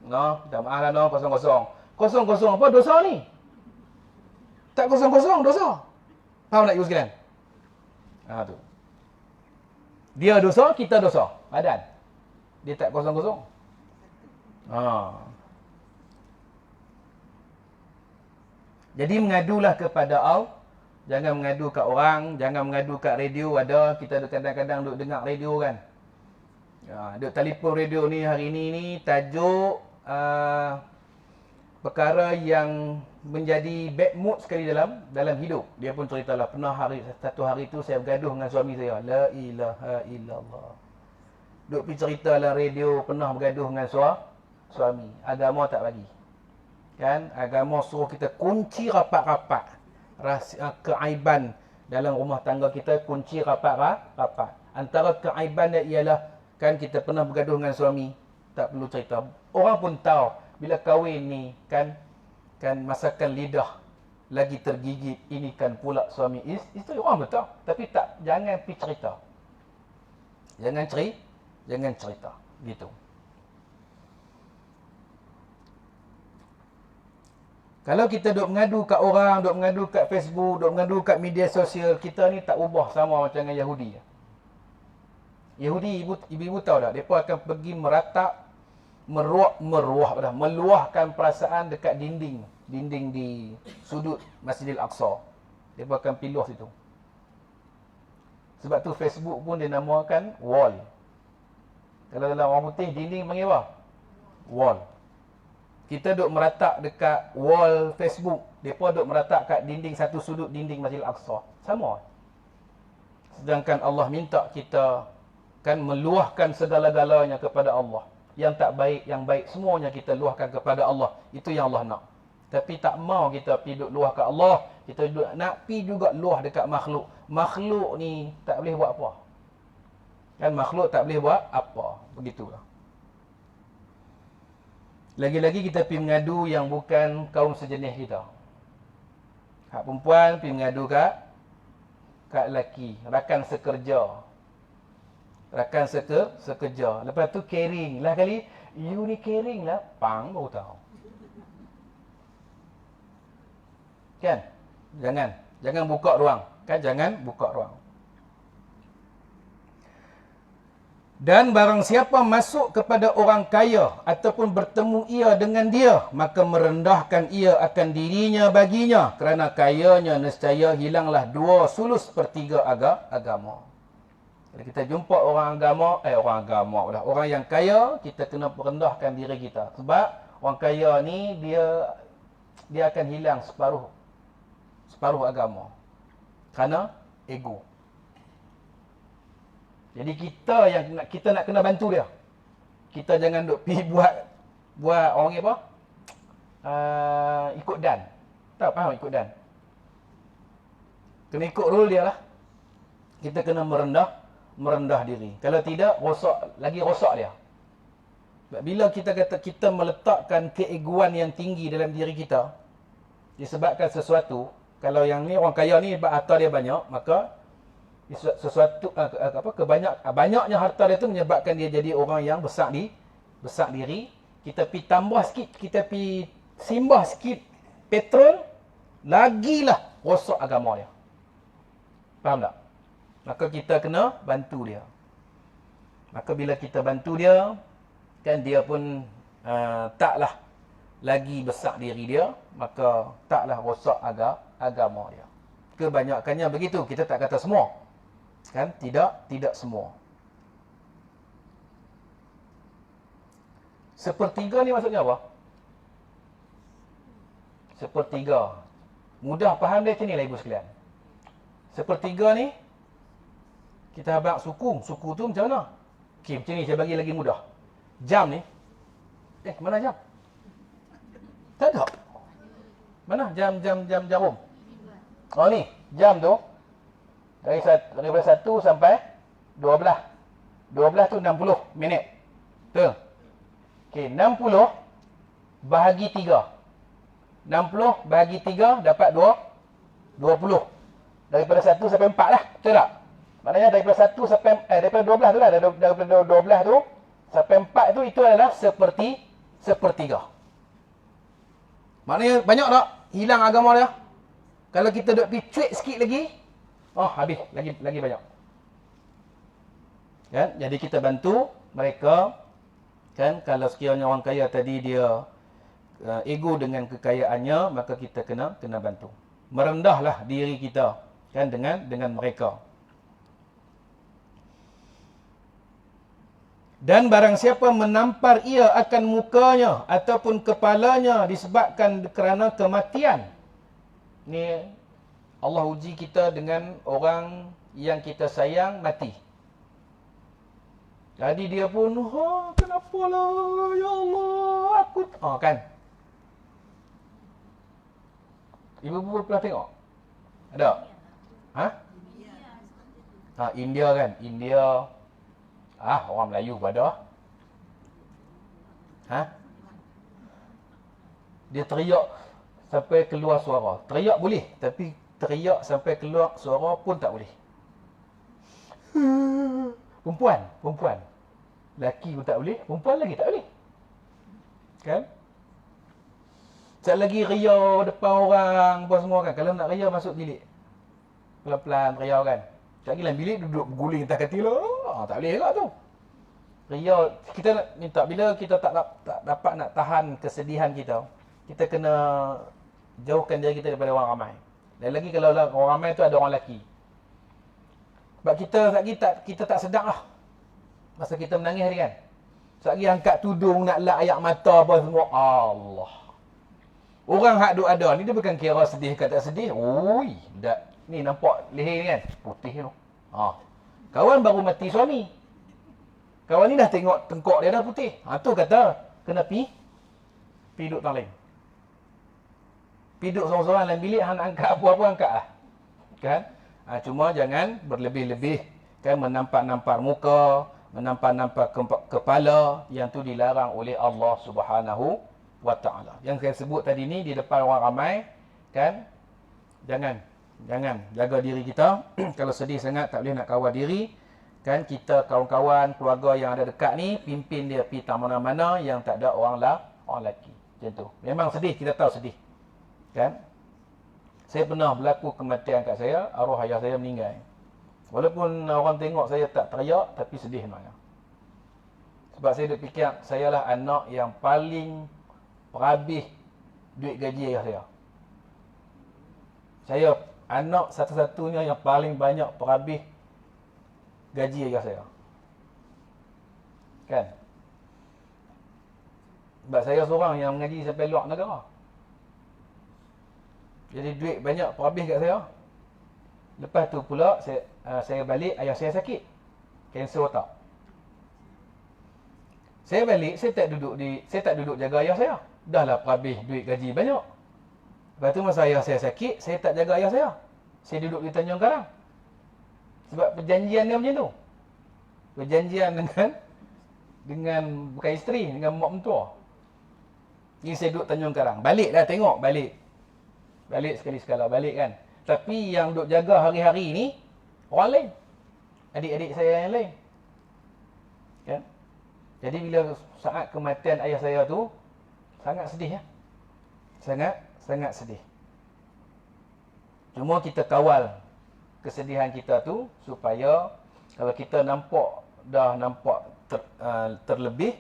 No, minta maaf lah no, kosong-kosong. Kosong-kosong apa dosa ni? Tak kosong-kosong dosa. Faham tak ibu sekalian? Tu. Dia dosa, kita dosa. Badan. Dia tak kosong-kosong. Jadi mengadulah kepada Allah. Jangan mengadu kat orang, jangan mengadu kat radio. Ada, kita kadang-kadang duk dengar radio kan. Duk telefon radio ni hari ni tajuk perkara yang menjadi bad mood sekali dalam hidup. Dia pun ceritalah pernah satu hari tu saya bergaduh dengan suami saya. La ilaha illallah. Duk pergi cerita dalam radio pernah bergaduh dengan suami. Agama tak bagi. Kan? Agama suruh kita kunci rapat-rapat. Rahsia keaiban dalam rumah tangga kita, kunci rapat-rapat. Antara keaiban dia ialah kan kita pernah bergaduh dengan suami, tak perlu cerita. Orang pun tahu bila kahwin ni kan masakan lidah lagi tergigit, ini kan pula suami isteri. Orang betul, tapi tak, jangan pergi cerita. Jangan cerita gitu. Kalau kita duk mengadu kat orang, duk mengadu kat Facebook, duk mengadu kat media sosial, kita ni tak ubah sama macam dengan Yahudi. Yahudi, ibu-ibu tahu tak? Mereka akan pergi meratap, meluahkan perasaan dekat dinding di sudut Masjidil Aqsa. Mereka akan piluh situ. Sebab tu Facebook pun dia namakan wall. Kalau dalam orang putih, dinding panggil apa? Wall. Kita duk meratap dekat wall Facebook. Mereka duk meratap kat dinding satu sudut dinding Masjidil Aqsa. Sama. Sedangkan Allah minta kita kan meluahkan segala-galanya kepada Allah. Yang tak baik, yang baik semuanya kita luahkan kepada Allah. Itu yang Allah nak. Tapi tak mau kita pergi duk luah kat Allah. Kita duk nak pergi juga luah dekat makhluk. Makhluk ni tak boleh buat apa. Kan makhluk tak boleh buat apa. Begitulah. Lagi-lagi kita pergi mengadu yang bukan kaum sejenis kita. Hak perempuan pergi mengadu kat lelaki. Rakan sekerja. Lepas tu caring. Lah kali, you ni caring lah. Pang baru tahu. Kan? Jangan buka ruang. Kan? Jangan buka ruang. Dan barang siapa masuk kepada orang kaya ataupun bertemu ia dengan dia, maka merendahkan ia akan dirinya baginya. Kerana kayanya nescaya hilanglah 2/3 agama. Kalau kita jumpa orang yang kaya, kita kena merendahkan diri kita. Sebab orang kaya ni dia akan hilang separuh agama. Kerana ego. Jadi kita nak kena bantu dia. Kita jangan duk pergi buat orang apa? Ikut dan. Tak faham ikut dan. Kena ikut rule dia lah. Kita kena merendah diri. Kalau tidak, rosak dia. Bila kita kata kita meletakkan keegoan yang tinggi dalam diri kita, disebabkan sesuatu, kalau yang ni orang kaya ni harta dia banyak, maka sesuatu banyaknya harta dia tu menyebabkan dia jadi orang yang besar diri. Kita pi tambah sikit, kita pi simbah sikit petrol, lagilah rosak agama dia. Faham tak? Maka kita kena bantu dia. Maka bila kita bantu dia, kan dia pun taklah lagi besar diri dia, maka taklah rosak agama dia. Kebanyakannya begitu. Kita tak kata semua. Kan? Tidak semua. Sepertiga ni maksudnya apa? Sepertiga. Mudah faham dia macam ni lah ibu sekalian. Sepertiga ni, kita abang suku. Suku tu macam mana? Okey, macam ni saya bagi lagi mudah. Jam ni. Mana jam? Tak ada. Mana jam jarum? Oh ni, jam tu. Daripada 1 sampai 12. 12 tu 60 minit. Betul? Okey, 60 bahagi 3. 60 bahagi 3 dapat 20. Daripada 1 sampai 4 lah. Betul tak? Maknanya daripada 1 sampai daripada 12 tu lah. Daripada 12 tu sampai 4 tu itu adalah sepertiga. Maknanya banyak tak hilang agama dia? Kalau kita duk pergi cuit sikit lagi, habis lagi banyak. Kan? Jadi kita bantu mereka. Kan, kalau sekiranya orang kaya tadi dia ego dengan kekayaannya, maka kita kena bantu. Merendahlah diri kita kan dengan mereka. Dan barang siapa menampar ia akan mukanya ataupun kepalanya disebabkan kerana kematian. Ni Allah uji kita dengan orang yang kita sayang mati. Jadi dia pun, kenapalah ya Allah, aku kan. Ibu pernah tengok? Ada? India kan? India. Orang Melayu pada. Dia teriak sampai keluar suara. Teriak boleh, tapi teriak sampai keluar suara pun tak boleh. Perempuan. Lelaki pun tak boleh, perempuan lagi tak boleh. Kan? Sekejap lagi ria depan orang apa semua kan. Kalau nak ria masuk bilik. Pelan-pelan ria kan. Sekejap lagi dalam bilik duduk berguling atas katil lah. Tak boleh juga tu. Ria, kita nak minta bila kita tak dapat nak tahan kesedihan kita, kita kena jauhkan diri kita daripada orang ramai. Dan lagi kalau orang ramai tu ada orang lelaki. Sebab kita tak sedap lah. Masa kita menangis tadi kan. Sekejap lagi angkat tudung nak lap air mata apa semua. Allah. Orang hak duk ada ni dia bukan kira sedih ke tak sedih. Ui, ni nampak leher ni kan. Putih tu. Kawan baru mati suami. Kawan ni dah tengok tengkok dia dah putih. Tu kata kena pi duduk tang lain. Pi duduk seorang-seorang dalam bilik, hang angkat apa-apa angkat lah. Kan? Cuma jangan berlebih-lebih. Kan, menampak-nampak muka, menampak-nampak kepala, yang tu dilarang oleh Allah Subhanahu wa ta'ala. Yang saya sebut tadi ni di depan orang ramai, kan? Jangan jaga diri kita. Kalau sedih sangat tak boleh nak kawal diri. Kan, kita kawan-kawan, keluarga yang ada dekat ni, pimpin dia pergi tak mana-mana yang tak ada orang lelaki. Macam tu. Memang sedih, kita tahu sedih. Kan? Saya pernah berlaku kematian kat saya, arwah ayah saya meninggal. Walaupun orang tengok saya tak teriak, tapi sedih sebenarnya. Sebab saya duk fikir, saya lah anak yang paling perhabis duit gaji ayah saya. Saya anak satu-satunya yang paling banyak perhabis gaji ayah saya. Kan? Sebab saya seorang yang mengaji sampai luar negara. Jadi duit banyak perhabis kat saya. Lepas tu pula saya balik, ayah saya sakit. Kanser otak. Saya balik, saya tak duduk jaga ayah saya. Dah lah perhabis duit gaji banyak. Lepas tu masa ayah saya sakit, saya tak jaga ayah saya. Saya duduk di Tanjung Karang. Sebab perjanjian dia macam tu. Perjanjian dengan bukan isteri, dengan mak mentua. Ni saya duduk Tanjung Karang. Balik dah tengok, balik sekali sekala, balik kan. Tapi yang duk jaga hari-hari ni orang lain. Adik-adik saya yang lain. Kan? Jadi bila saat kematian ayah saya tu, sangat sedih ya. Sangat sedih. Cuma kita kawal kesedihan kita tu supaya kalau kita nampak terlebih,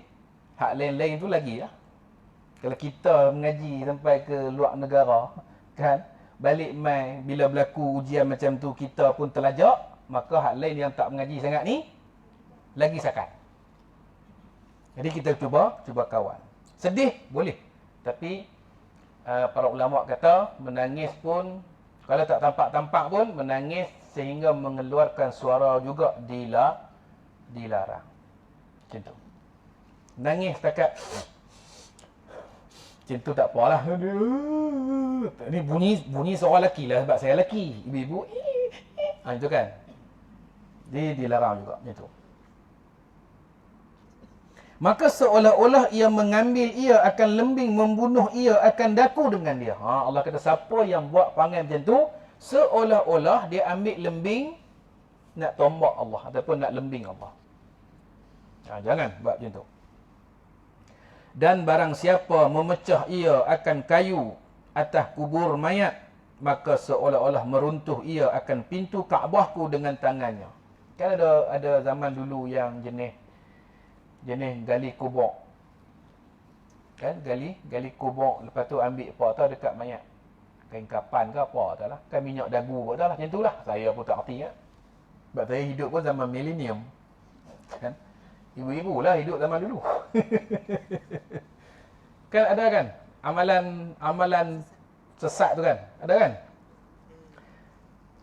hak lain-lain tu lagi ya. Kalau kita mengaji sampai ke luar negara, kan, balik mai bila berlaku ujian macam tu kita pun terlajak, maka hak lain yang tak mengaji sangat ni lagi sakat. Jadi kita cuba kawan. Sedih boleh, tapi para ulama kata menangis pun kalau tak tampak-tampak pun menangis sehingga mengeluarkan suara juga dilarang. Macam tu. Nangis setakat macam tu tak apalah. Ni bunyi seorang lelaki lah sebab saya lelaki. Ibu-ibu itu kan. Dilarang juga macam tu. Maka seolah-olah ia mengambil ia akan lembing, membunuh ia akan daku dengan dia. Allah kata siapa yang buat perangai macam tu, seolah-olah dia ambil lembing nak tombak Allah ataupun nak lembing Allah. Jangan buat macam tu. Dan barang siapa memecah ia akan kayu atas kubur mayat, maka seolah-olah meruntuh ia akan pintu Kaabahku dengan tangannya. Kan ada zaman dulu yang jenis gali kubur. Kan gali kubur, lepas tu ambil apa tau dekat mayat. Kain kapan ke apa tau lah. Kan minyak dagu pun dah lah. Macam tu lah. Saya pun tak erti kan. Sebab saya hidup pun zaman milenium. Kan? Ibu-ibu lah hidup zaman dulu. Kan ada kan? Amalan sesat tu kan? Ada kan?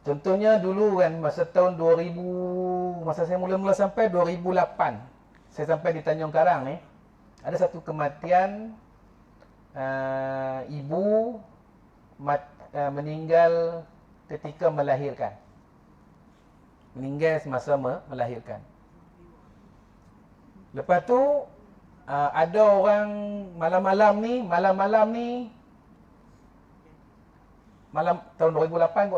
Contohnya dulu kan masa tahun 2000, masa saya mula-mula sampai 2008. Saya sampai di Tanjung Karang ni, ada satu kematian ibu meninggal ketika melahirkan. Meninggal semasa melahirkan. Lepas tu ada orang malam-malam ni malam tahun 2008,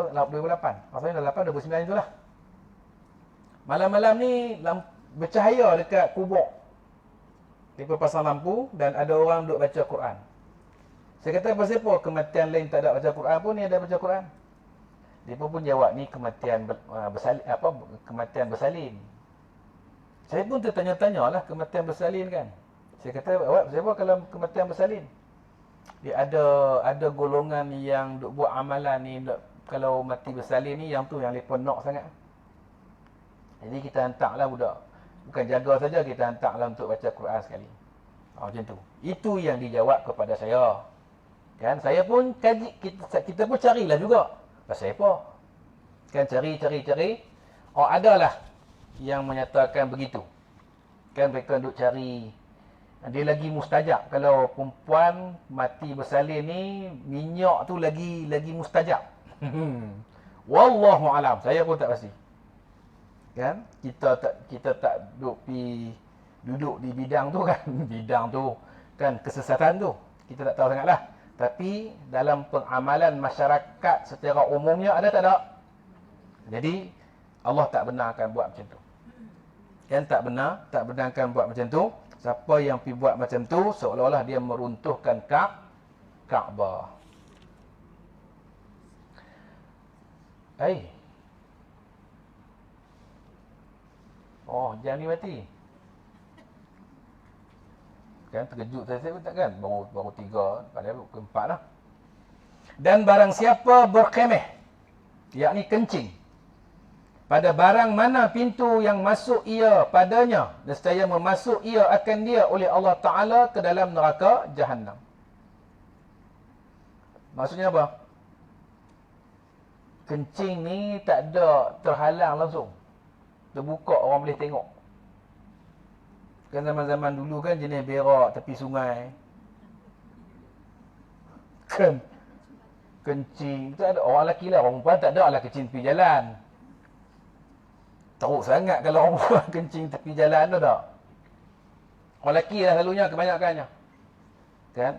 maksudnya 2008 2009 itulah. Malam-malam ni bercahaya dekat kubur. Mereka pasang lampu dan ada orang duduk baca Quran. Saya kata pasal apa kematian lain tak ada baca Quran pun ni ada baca Quran. Dia pun jawab ni kematian kematian bersalin. Saya pun tertanya-tanya lah kematian bersalin kan. Saya kata awak pasal apa kalau kematian bersalin? Dia ada golongan yang duk buat amalan ni kalau mati bersalin ni yang tu yang lepas nak sangat. Jadi kita hantarlah budak. Bukan jaga saja, kita hantarlah untuk baca Quran sekali. Macam tu. Itu yang dijawab kepada saya. Kan? Saya pun kaji, kita pun carilah juga. Pasal apa? Kan cari. Adalah yang menyatakan begitu. Kan mereka duk cari. Dia lagi mustajab. Kalau perempuan mati bersalin ni, minyak tu lagi mustajab. Wallahualam. Saya pun tak pasti. Kan? Kita tak duduk di bidang tu kan. Bidang tu kan kesesatan tu. Kita tak tahu sangatlah. Tapi dalam pengamalan masyarakat secara umumnya ada tak ada? Jadi Allah tak benarkan buat macam tu. Kan tak benarkan buat macam tu. Siapa yang pergi buat macam tu seolah-olah dia meruntuhkan Kaabah. Jam ni mati. Kan terkejut saya pun takkan. Baru 3, padahal ke 4 lah. Dan barang siapa berkhemeh, yakni kencing, pada barang mana pintu yang masuk ia padanya, nescaya memasuk ia akan dia oleh Allah Ta'ala ke dalam neraka Jahannam. Maksudnya apa? Kencing ni tak ada terhalang langsung. Terbuka, orang boleh tengok. Kan zaman-zaman dulu kan jenis berak tepi sungai. Kan kencing. Tak ada orang lelaki lah. Orang perempuan tak ada lah kencing tepi jalan. Teruk sangat kalau orang perempuan kencing tepi jalan tu tak. Orang lelaki lah selalunya kebanyakannya. Kan?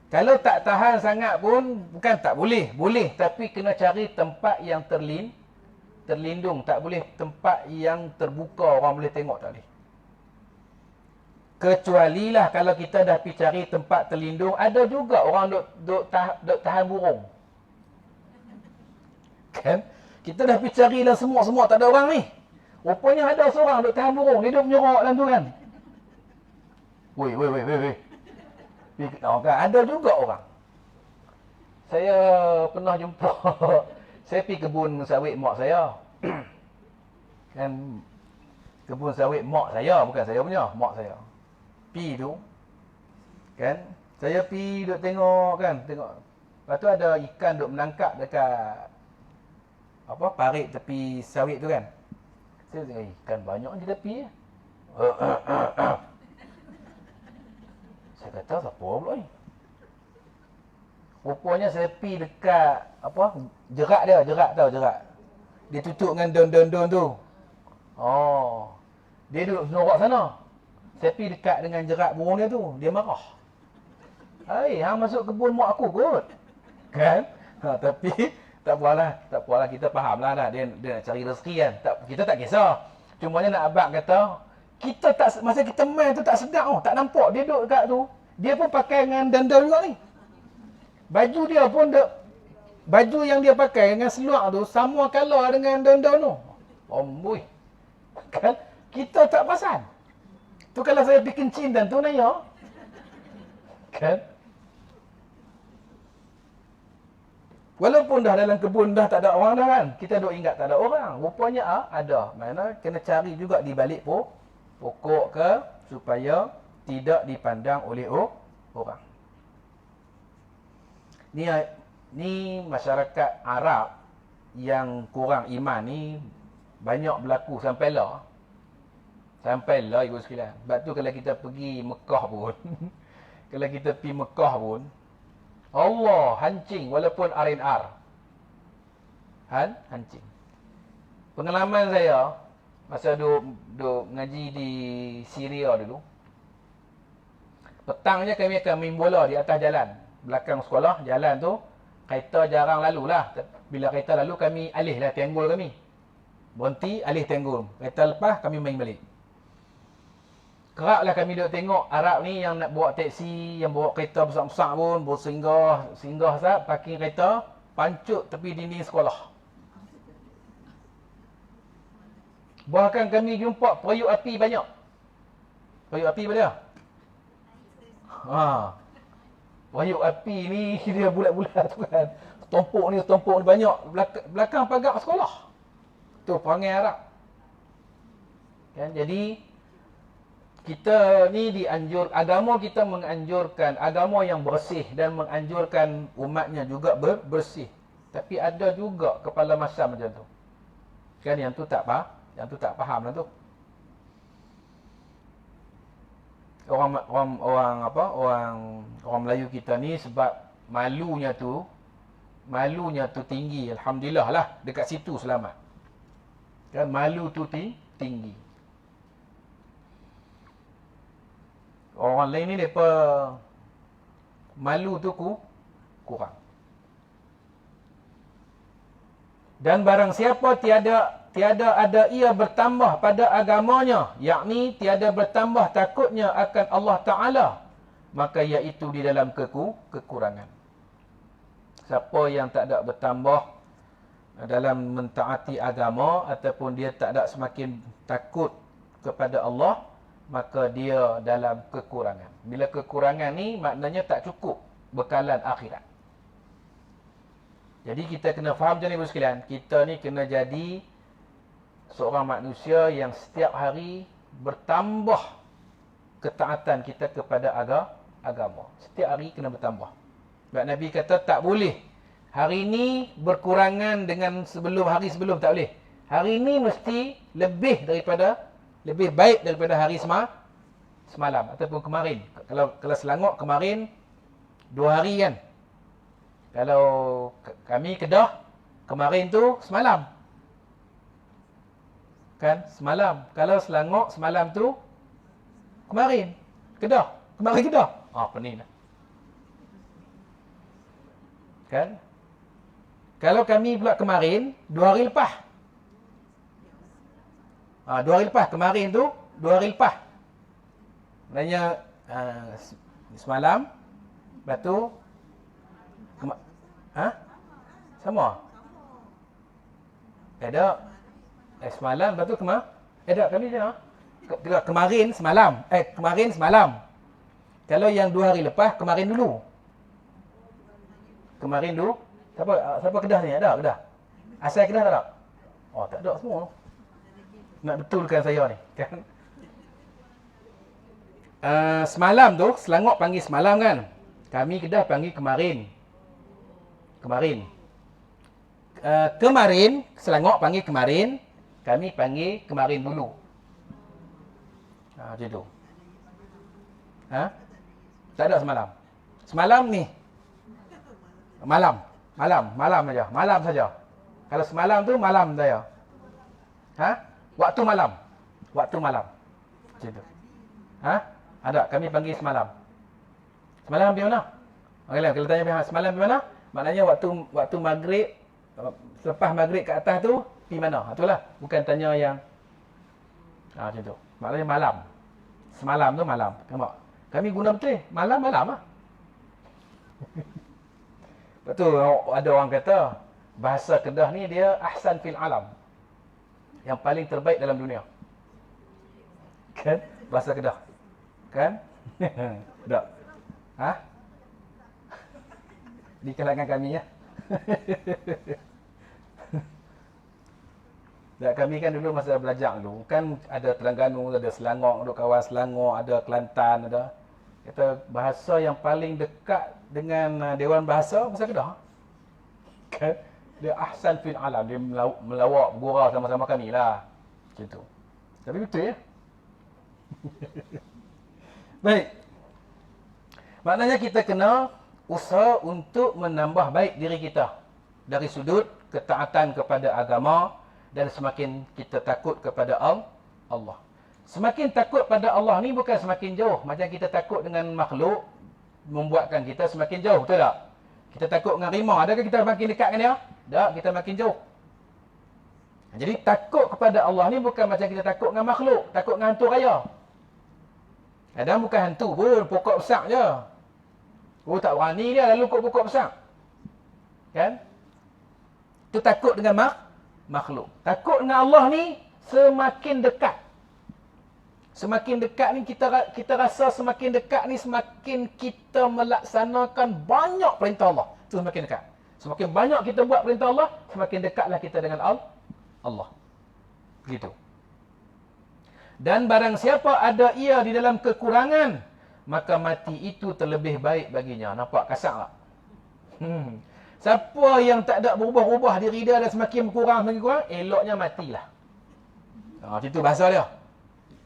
Kalau tak tahan sangat pun, bukan tak boleh. Boleh, tapi kena cari tempat yang terlindung. Tak boleh tempat yang terbuka, orang boleh tengok tak boleh. Kecualilah kalau kita dah pergi cari tempat terlindung, ada juga orang duk tahan burung. Kan? Kita dah pergi cari lah semua tak ada orang ni. Rupanya ada seorang duk tahan burung, dia duk menyorok dalam tu kan. Weh. Kan? Ada juga orang. Saya pernah jumpa saya pergi kebun sawit mak saya. Kan kebun sawit mak saya, bukan saya punya, mak saya. Pi tu kan, saya pi duk tengok kan, tengok. Lepas tu ada ikan duk menangkap dekat apa parit tepi sawit tu kan. Saya tengok ikan banyak di tepi ya. Saya kata siapa pula ni? Rupanya saya pi dekat apa jerak dia, jerak tahu jerak. Dia tutup dengan daun-daun tu. Oh. Dia duduk senorak sana. Saya pi dekat dengan jerak burung dia tu, dia marah. Hai, hang masuk kebun mak aku kot. Kan? Tapi tak apalah kita fahamlah dah dia nak cari rezeki kan. Kita tak kisah. Cumanya nak abang kata, kita tak masa kita main tu tak sedap tak nampak dia duduk dekat tu. Dia pun pakai dengan daun-daun juga ni. Baju dia pun baju yang dia pakai dengan seluar tu sama color dengan daun-daun tu. Amboi. Kan? Kita tak perasan. Tu kalau saya pergi kencing dan tu nanya. Kan? Walaupun dah dalam kebun dah tak ada orang dah kan. Kita duk ingat tak ada orang. Rupanya ada. Mana kena cari juga di balik pokok ke supaya tidak dipandang oleh orang. Ni masyarakat Arab yang kurang iman ni banyak berlaku sampailah ibu sekalian. Sebab tu kalau kita pergi Mekah pun kalau kita pergi Mekah pun Allah hancing walaupun R&R. Hancing. Pengalaman saya masa duk ngaji di Syria dulu. Petangnya kami akan main bola di atas jalan. Belakang sekolah, jalan tu kereta jarang lalu lah. Bila kereta lalu kami alih lah tenggul kami. Berhenti, alih tenggul. Kereta lepas, kami main balik. Kerap lah kami duk tengok Arab ni yang nak bawa teksi, yang bawa kereta besar-besar pun, singgah sat, parking kereta, pancut tepi dinding sekolah. Bahkan kami jumpa periuk api banyak. Periuk api pada? Periuk api ni dia bulat-bulat tu kan. Tompok ni banyak. Belakang pagar sekolah. Tu perangai Arab. Kan, jadi kita ni agama kita menganjurkan agama yang bersih dan menganjurkan umatnya juga bersih. Tapi ada juga kepala masam macam tu. Kan yang tu tak faham lah tu. Orang Melayu kita ni sebab malunya tu tinggi. Alhamdulillah lah dekat situ selamat. Kan malu tu tinggi. Orang lain ni depa malu tu kurang. Dan barang siapa tiada ada ia bertambah pada agamanya, yakni tiada bertambah takutnya akan Allah Ta'ala, maka iaitu di dalam kekurangan. Siapa yang tak ada bertambah dalam mentaati agama ataupun dia tak ada semakin takut kepada Allah, maka dia dalam kekurangan. Bila kekurangan ni maknanya tak cukup bekalan akhirat. Jadi kita kena faham macam ni ibu sekalian. Kita ni kena jadi seorang manusia yang setiap hari bertambah ketaatan kita kepada agama. Setiap hari kena bertambah. Sebab Nabi kata tak boleh hari ni berkurangan dengan hari sebelum, tak boleh. Hari ni mesti lebih baik daripada hari semalam ataupun kemarin. Kalau Selangor kemarin 2 hari kan. Kalau kami Kedah kemarin tu semalam. Kan semalam. Kalau Selangor semalam tu kemarin Kedah. Kemarin Kedah. Pening lah. Kan? Kalau kami pula kemarin 2 hari lepas. 2 hari lepas. Kemarin tu 2 hari lepas. Maknanya semalam. Lepas tu sama. Tak. Semalam, lepas tu tak, kami macam kemarin semalam. Kemarin semalam. Kalau yang 2 hari lepas, kemarin dulu. kemarin tu, siapa Kedah ni? Ada Kedah? Asal Kedah tak ada? Oh, tak ada semua. Nak betulkan saya ni, kan? Semalam tu, Selangor panggil semalam kan? Kami Kedah panggil kemarin. Kemarin, Selangor panggil kemarin, kami panggil kemarin dulu. Macam tu. Tak ada semalam. Semalam ni. Malam saja. Malam saja. Kalau semalam tu malam saya. Waktu malam. Macam tu. Ada, kami panggil semalam. Semalam pergi mana? Okeylah, kalau tanya semalam pergi mana? Maknanya waktu maghrib, selepas maghrib ke atas tu pergi mana? Itulah. Bukan tanya yang macam tu. Maknanya malam. Semalam tu malam. Nampak? Kami guna betul. Malam lah. Betul, ada orang kata bahasa Kedah ni dia ahsan fil alam. Yang paling terbaik dalam dunia. Kan? Bahasa Kedah. Kan? Tak. Di kalangan kami ya. Dan kami kan dulu masa belajar dulu, kan ada Terengganu, ada Selangor, ada kawan Selangor, ada Kelantan, ada. Kata bahasa yang paling dekat dengan Dewan Bahasa Kedah. Kan? Dia ahsan fil alam, dia melawak, bergurau sama-sama kami lah. Macam tu. Tapi betul ya? Baik. Maknanya kita kena usaha untuk menambah baik diri kita. Dari sudut ketaatan kepada agama dan semakin kita takut kepada Allah. Semakin takut pada Allah ni bukan semakin jauh. Macam kita takut dengan makhluk, membuatkan kita semakin jauh. Betul tak? Kita takut dengan rimau. Adakah kita makin dekat dengan dia? Tak, kita makin jauh. Jadi takut kepada Allah ni bukan macam kita takut dengan makhluk. Takut dengan hantu raya. Kadang bukan hantu pun, pokok besar je. Oh, tak berani dia lalu kot pokok besar. Kan? Itu takut dengan makhluk. Takut dengan Allah ni semakin dekat. Semakin dekat ni kita rasa semakin dekat ni semakin kita melaksanakan banyak perintah Allah. Itu semakin dekat. Semakin banyak kita buat perintah Allah, semakin dekatlah kita dengan Allah. Begitu. Dan barang siapa ada ia di dalam kekurangan, maka mati itu terlebih baik baginya. Nampak kasar tak? Siapa yang tak ada berubah-ubah diri dia dan semakin kurang, eloknya matilah. Macam tu bahasa dia.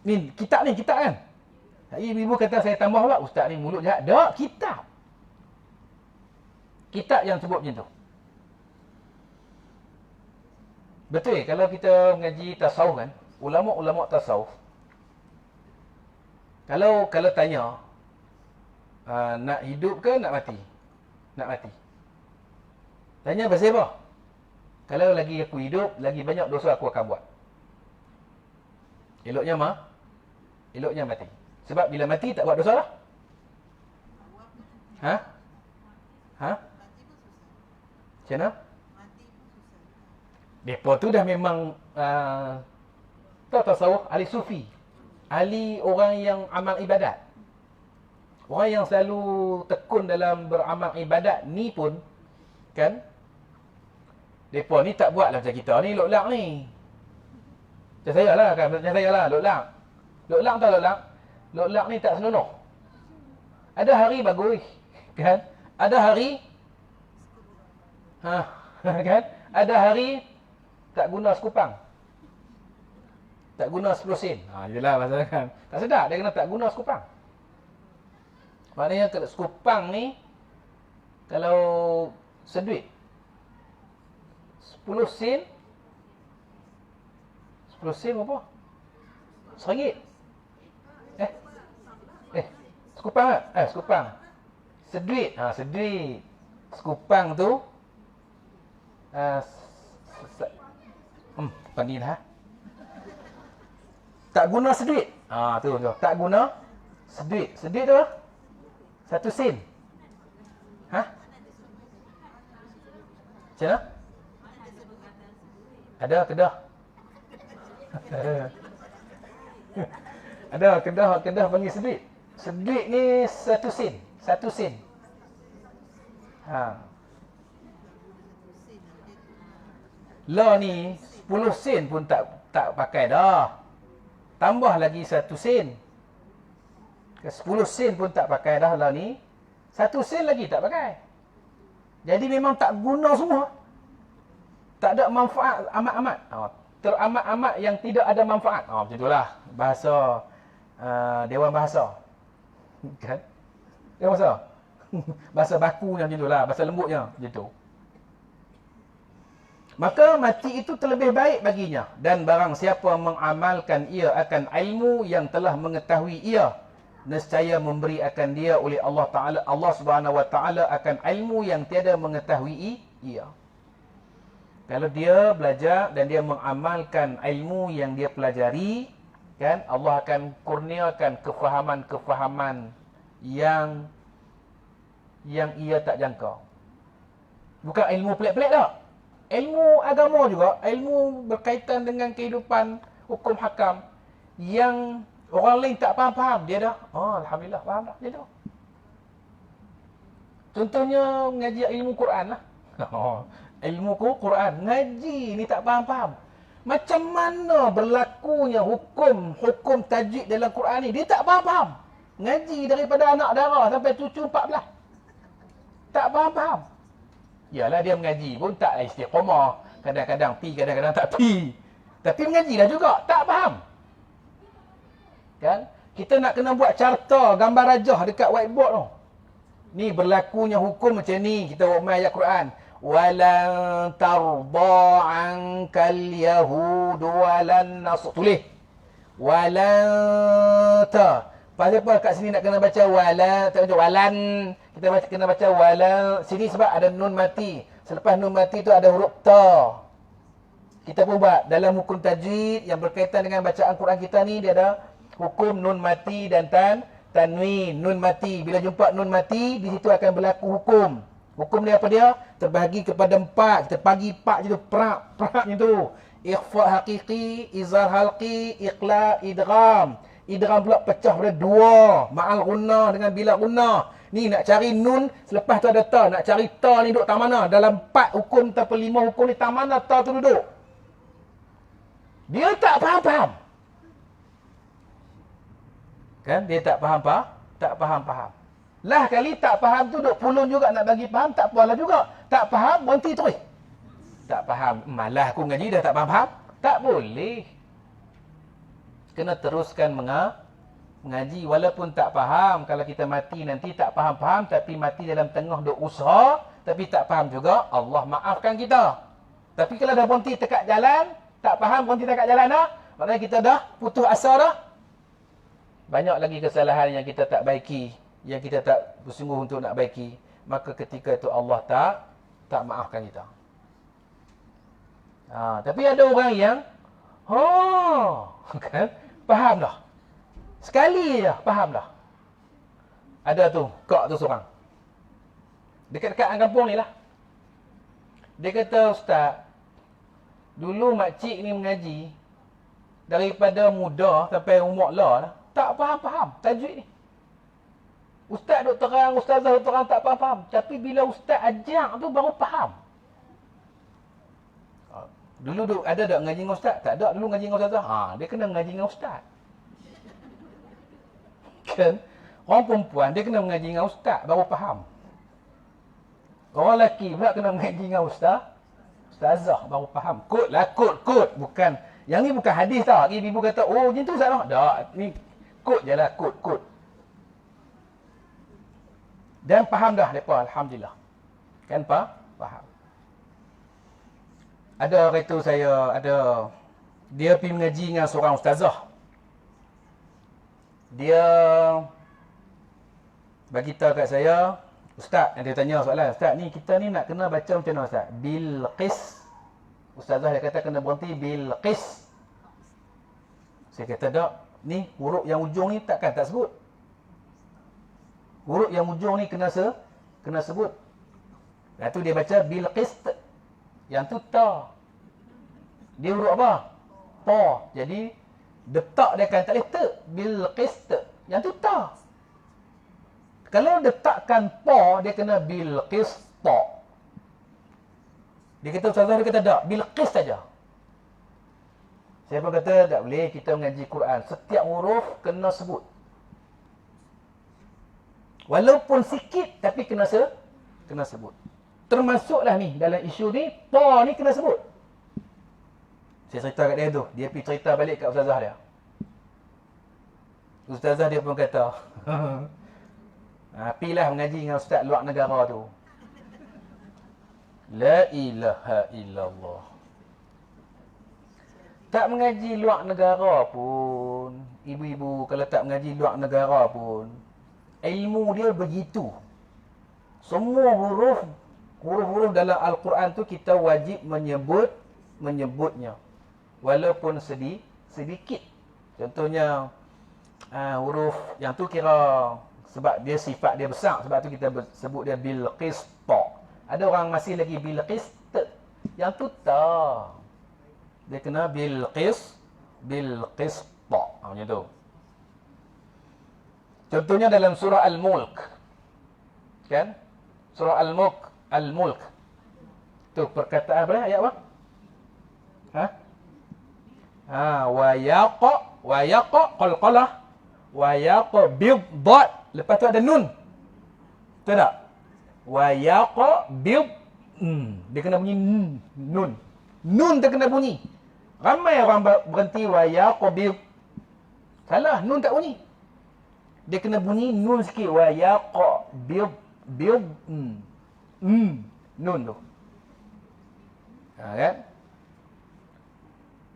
Ni kitab kan? Ibu kata saya tambah pula, ustaz ni mulut jahat. Tak, kitab. Kitab yang sebut macam tu. Betul kalau kita mengaji tasawuf kan, ulama-ulama tasawuf. Kalau tanya, nak hidup ke nak mati? Nak mati. Tanya pasal apa? Kalau lagi aku hidup, lagi banyak dosa aku akan buat. Eloknya mati. Sebab bila mati tak buat dosa lah. Macam mana? Mereka tu dah memang tasawuf, ahli sufi. Ahli orang yang amal ibadat. Orang yang selalu tekun dalam beramal ibadat ni pun, kan? Mereka ni tak buat lah macam kita ni, lok-lak ni. Macam saya lah, lok-lak. Lok-lak tak lok-lak? Lok-lak ni tak senonoh. Ada hari bagus, kan? Ada hari kan? Ada hari tak guna sekupang. Tak guna 10 sen. Itulah pasal kan. Tak sedap dia kena tak guna sekupang. Maknanya sekupang ni kalau seduit 10 sen 10 sen berapa? RM1. Sekupang tak? Sekupang. Seduit. Seduit. Sekupang tu pandailah. Tak guna seduit. Tu. Tak guna seduit. Seduit tu 1 sen. Macam mana? Ada Kedah. Ada Kedah panggil seduit. Seduit ni 1 sen. 1 sen. La ni 10 sen pun tak pakai dah. Tambah lagi 1 sen. 10 sen pun tak pakai dah la ni. 1 sen lagi tak pakai. Jadi memang tak guna semua. Tak ada manfaat amat-amat. Teramat-amat yang tidak ada manfaat. Macam itulah bahasa Dewan Bahasa. Kan? Dewan Bahasa. Bahasa bakunya macam itulah, bahasa lembutnya macam tu. Maka mati itu terlebih baik baginya, dan barang siapa mengamalkan ia akan ilmu yang telah mengetahui ia, nescaya memberi akan dia oleh Allah Taala, Allah Subhanahu Wa Taala akan ilmu yang tiada mengetahui ia. Kalau dia belajar dan dia mengamalkan ilmu yang dia pelajari, kan, Allah akan kurniakan kefahaman-kefahaman yang ia tak jangka. Bukan ilmu pelik-pelik tak. Ilmu agama juga, ilmu berkaitan dengan kehidupan hukum hakam yang orang lain tak faham-faham, dia dah, alhamdulillah faham dah, dia dah. Contohnya mengaji ilmu Quran lah. Ilmu Quran, ngaji ni tak faham-faham. Macam mana berlakunya hukum tajwid dalam Quran ni, dia tak faham-faham. Ngaji daripada anak dara sampai cucu 14. Tak faham-faham. Yalah, dia mengaji pun tak istiqamah. Kadang-kadang pi, kadang-kadang tak pi. Tapi mengaji dah juga, tak faham. Kan? Kita nak kena buat carta, gambar rajah dekat whiteboard tu. Ni berlakunya hukum macam ni. Kita buat ayat Quran. Walan tarda ankal yahudu walan nasr. Tulis. Walan ta. Pasal apa kat sini nak kena baca wala, tak baca walan. Kita kena baca wala sini sebab ada nun mati. Selepas nun mati tu ada huruf ta. Kita pun buat dalam hukum tajwid yang berkaitan dengan bacaan Quran kita ni, dia ada hukum nun mati dan tanwin. Nun mati, bila jumpa nun mati, di situ akan berlaku hukum. Hukum ni apa dia? Terbahagi kepada 4. Kita bagi 4 je tu, prak macam tu. Ikhfa haqiqi, izhar halqi, iqla, idgham. Idgham pula pecah pada 2. Ma'al gunnah dengan bila gunnah. Ni nak cari nun, selepas tu ada ta. Nak cari ta ni duduk tak mana? Dalam 4 hukum atau 5 hukum ni tak mana ta tu duduk? Dia tak faham-faham. Kan? Dia tak faham-faham. Tak faham-faham. Lah kali tak faham tu duk pulun juga nak bagi faham, tak apalah juga. Tak faham, berhenti terus. Tak faham. Malah aku ngaji dah tak faham-faham. Tak boleh. Kena teruskan mengaji walaupun tak faham. Kalau kita mati nanti tak faham-faham, tapi mati dalam tengah duk usaha, tapi tak faham juga, Allah maafkan kita. Tapi kalau dah berhenti dekat jalan, tak faham, berhenti dekat jalan dah, maknanya kita dah putus asa dah. Banyak lagi kesalahan yang kita tak baiki, yang kita tak bersungguh untuk nak baiki. Maka ketika itu Allah tak maafkan kita. Tapi ada orang yang kan, faham dah. Sekali je faham dah. Ada tu, kak tu seorang. Dekat-dekat kampung ni lah. Dia kata, Ustaz, dulu makcik ni mengaji daripada muda sampai umur lah, tak faham-faham tajwid ni. Ustaz duk terang, ustazah duk terang, tak faham-faham. Tapi bila ustaz ajar tu baru faham. Dulu ada tak ngaji dengan ustaz? Tak ada dulu ngaji dengan ustazah. Dia kena ngaji dengan ustaz. Kan? Orang perempuan dia kena mengaji dengan ustaz baru faham. Orang lelaki pula kena mengaji dengan ustazah baru faham. Kod lah, kod. Bukan, yang ni bukan hadis tau. Ibu kata, oh macam tu ustaz tak? Tak, ni kod je lah, kod. Dan faham dah mereka, alhamdulillah. Kan faham. Ada hari tu dia pergi mengaji dengan seorang ustazah. Dia bagi tahu kat saya, Ustaz, dia tanya soalan, Ustaz ni kita ni nak kena baca macam mana Ustaz? Bilqis. Ustazah dia kata kena berhenti Bilqis. Saya kata tak, ni huruf yang ujung ni tak sebut. Huruf yang ujung ni kena sebut. Lepas tu dia baca Bilqis. Yang tu ta. Dia huruf apa? Ta. Jadi detak dia akan tak boleh te. Bilqis. Yang tu ta. Kalau letakkan pa, dia kena Bilqis ta. Dia kata ustazah, dia kata tak, Bilqis saja. Saya pun kata tak boleh kita mengaji Quran. Setiap huruf kena sebut. Walaupun sikit tapi kena sebut. Termasuklah ni dalam isu ni, ta ni kena sebut. Saya cerita kat dia tu, dia pergi cerita balik kat ustazah dia. Ustazah dia pun kata, pilah mengaji dengan ustaz luar negara tu. La ilaha illallah. Tak mengaji luar negara pun, ibu-ibu kalau tak mengaji luar negara pun, ilmu dia begitu. Semua huruf-huruf dalam Al-Quran tu kita wajib menyebutnya. Walaupun sedikit. Contohnya, huruf yang tu kira, sebab dia sifat dia besar, sebab tu kita sebut dia Bilqis ta. Ada orang masih lagi Bilqis ta. Yang tu ta. Dia kena Bilqis ta. Macam tu. Contohnya dalam surah Al-Mulk. Kan? Surah Al-Mulk. Tu perkataan apa? Ayat apa? Wa yaqa qalqalah wa yaqa biddat. Lepas tu ada nun. Betul tak? Wa yaqa dia kena bunyi nun. Nun dia kena bunyi. Ramai orang berhenti wa yaqa bid. Salah, nun tak bunyi. Dia kena bunyi nun sikit. Wa yaqa bid nun tu. Kan?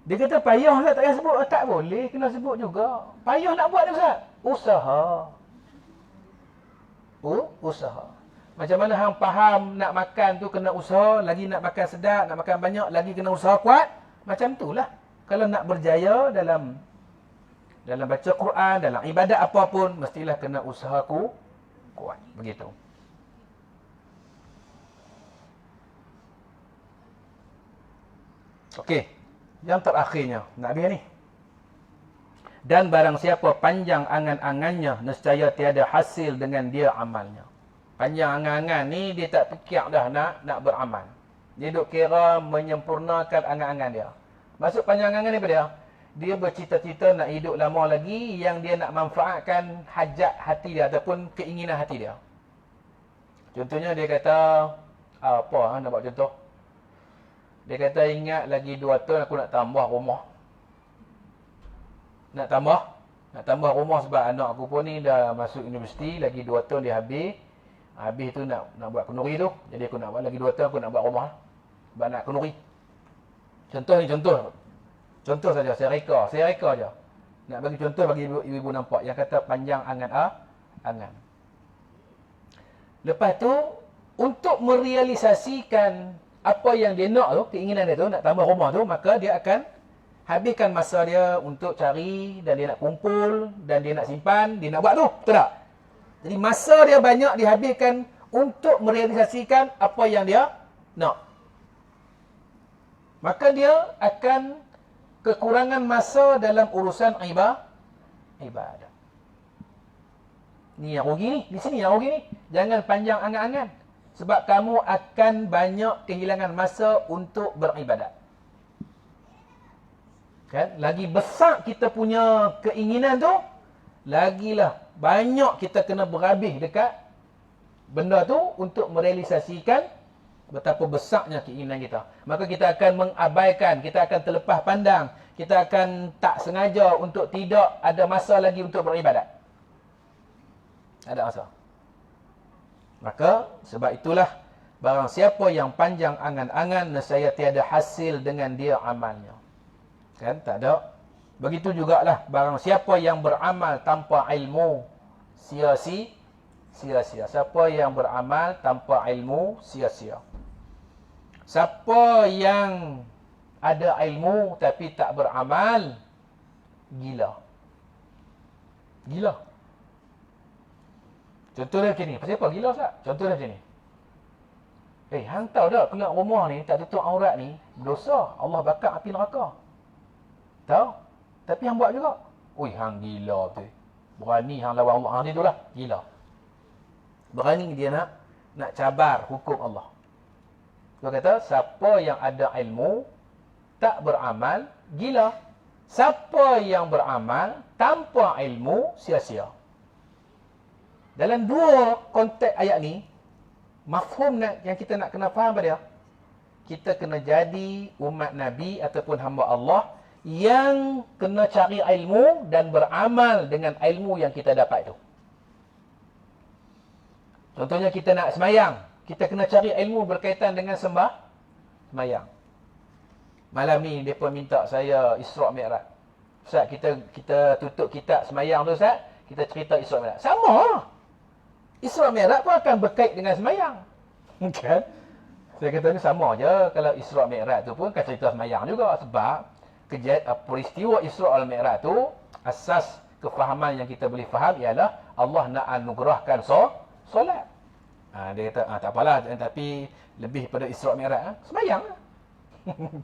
Dia kata payah lah tak payah sebut. Tak boleh, kena sebut juga. Payah nak buat dia Ustaz? Usaha. Usaha. Macam mana hang faham nak makan tu kena usaha, lagi nak makan sedap, nak makan banyak, lagi kena usaha kuat. Macam itulah. Kalau nak berjaya dalam baca Quran, dalam ibadat apapun, mestilah kena usaha kuat. Begitu. Okey. Yang terakhirnya, nak habis ni. Dan barang siapa panjang angan-angannya, nescaya tiada hasil dengan dia amalnya. Panjang angan-angan ni, dia tak fikir dah nak beramal. Dia duk kira menyempurnakan angan-angan dia. Maksud panjang angan ni apa dia? Dia bercita-cita nak hidup lama lagi, yang dia nak manfaatkan hajat hati dia ataupun keinginan hati dia. Contohnya dia kata, nak buat contoh? Dia kata ingat lagi 2 tahun aku nak tambah rumah. Nak tambah rumah sebab anak aku pun ni dah masuk universiti, lagi 2 tahun dia habis. Habis tu nak buat kenduri tu. Jadi aku nak buat lagi 2 tahun aku nak buat rumah. Sebab nak kenduri. Contoh saja, saya reka je. Nak bagi contoh bagi ibu-ibu nampak yang kata panjang angan. Lepas tu untuk merealisasikan apa yang dia nak tu, keinginan dia tu, nak tambah rumah tu, maka dia akan habiskan masa dia untuk cari, dan dia nak kumpul, dan dia nak simpan, dia nak buat tu. Betul tak? Jadi masa dia banyak dihabiskan untuk merealisasikan apa yang dia nak. Maka dia akan kekurangan masa dalam urusan ibadah. Ni yang rugi ni. Di sini yang rugi ni. Jangan panjang angan-angan. Sebab kamu akan banyak kehilangan masa untuk beribadat. Kan? Lagi besar kita punya keinginan tu, lagilah banyak kita kena berhabis dekat benda tu untuk merealisasikan betapa besarnya keinginan kita. Maka kita akan mengabaikan, kita akan terlepas pandang, kita akan tak sengaja untuk tidak ada masa lagi untuk beribadat. Ada masa. Maka sebab itulah barang siapa yang panjang angan-angan, nescaya tiada hasil dengan dia amalnya. Kan? Tak ada. Begitu jugalah barang siapa yang beramal tanpa ilmu, sia-sia. Siapa yang beramal tanpa ilmu, sia-sia. Siapa yang ada ilmu tapi tak beramal, gila. Contohnya macam ni. Pasal apa gila Ustaz? Contohnya macam ni. Hang tahu tak keluar rumah ni, tak tutup aurat ni, berdosa. Allah bakar api neraka. Tahu? Tapi hang buat juga. Oi, hang gila betul. Berani hang lawan Allah. Hang ni itulah gila. Berani dia nak cabar hukum Allah. Dia kata, siapa yang ada ilmu, tak beramal, gila. Siapa yang beramal, tanpa ilmu, sia-sia. Dalam dua konteks ayat ni, mafhum yang kita nak kena faham pada dia, kita kena jadi umat Nabi ataupun hamba Allah yang kena cari ilmu dan beramal dengan ilmu yang kita dapat itu. Contohnya kita nak semayang, kita kena cari ilmu berkaitan dengan semayang. Malam ni mereka minta saya Isra' Mi'raj. Ustaz, kita tutup kitab semayang tu Ustaz, kita cerita Isra' Mi'raj. Sama. Isra' Mi'raj pun akan berkait dengan semayang. Kan? Saya kata ni sama je. Kalau Isra' Mi'raj tu pun kan cerita semayang juga. Sebab peristiwa Isra' al-Mi'raj tu, asas kefahaman yang kita boleh faham ialah Allah nak anugerahkan solat. Dia kata, tak apalah, tapi lebih pada Isra' Mi'raj. Semayang.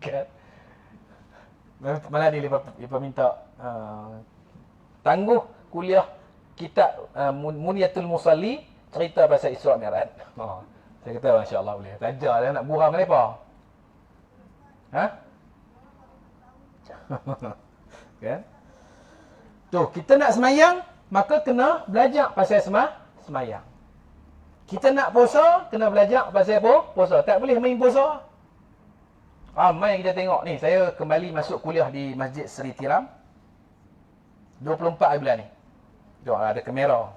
Kan? Malah ni dia minta tangguh kuliah kitab Muniyatul Musalli, cerita pasal Isra' Mi'raj. Saya kata, Masya Allah boleh. Tak ajar dia nak buram mereka. Ha? Kan? Tu, kita nak semayang, maka kena belajar pasal semayang. Kita nak puasa, kena belajar pasal puasa. Tak boleh main puasa. Ramai kita tengok ni. Saya kembali masuk kuliah di Masjid Seri Tiram. 24 bulan ni. Jom, ada kamera.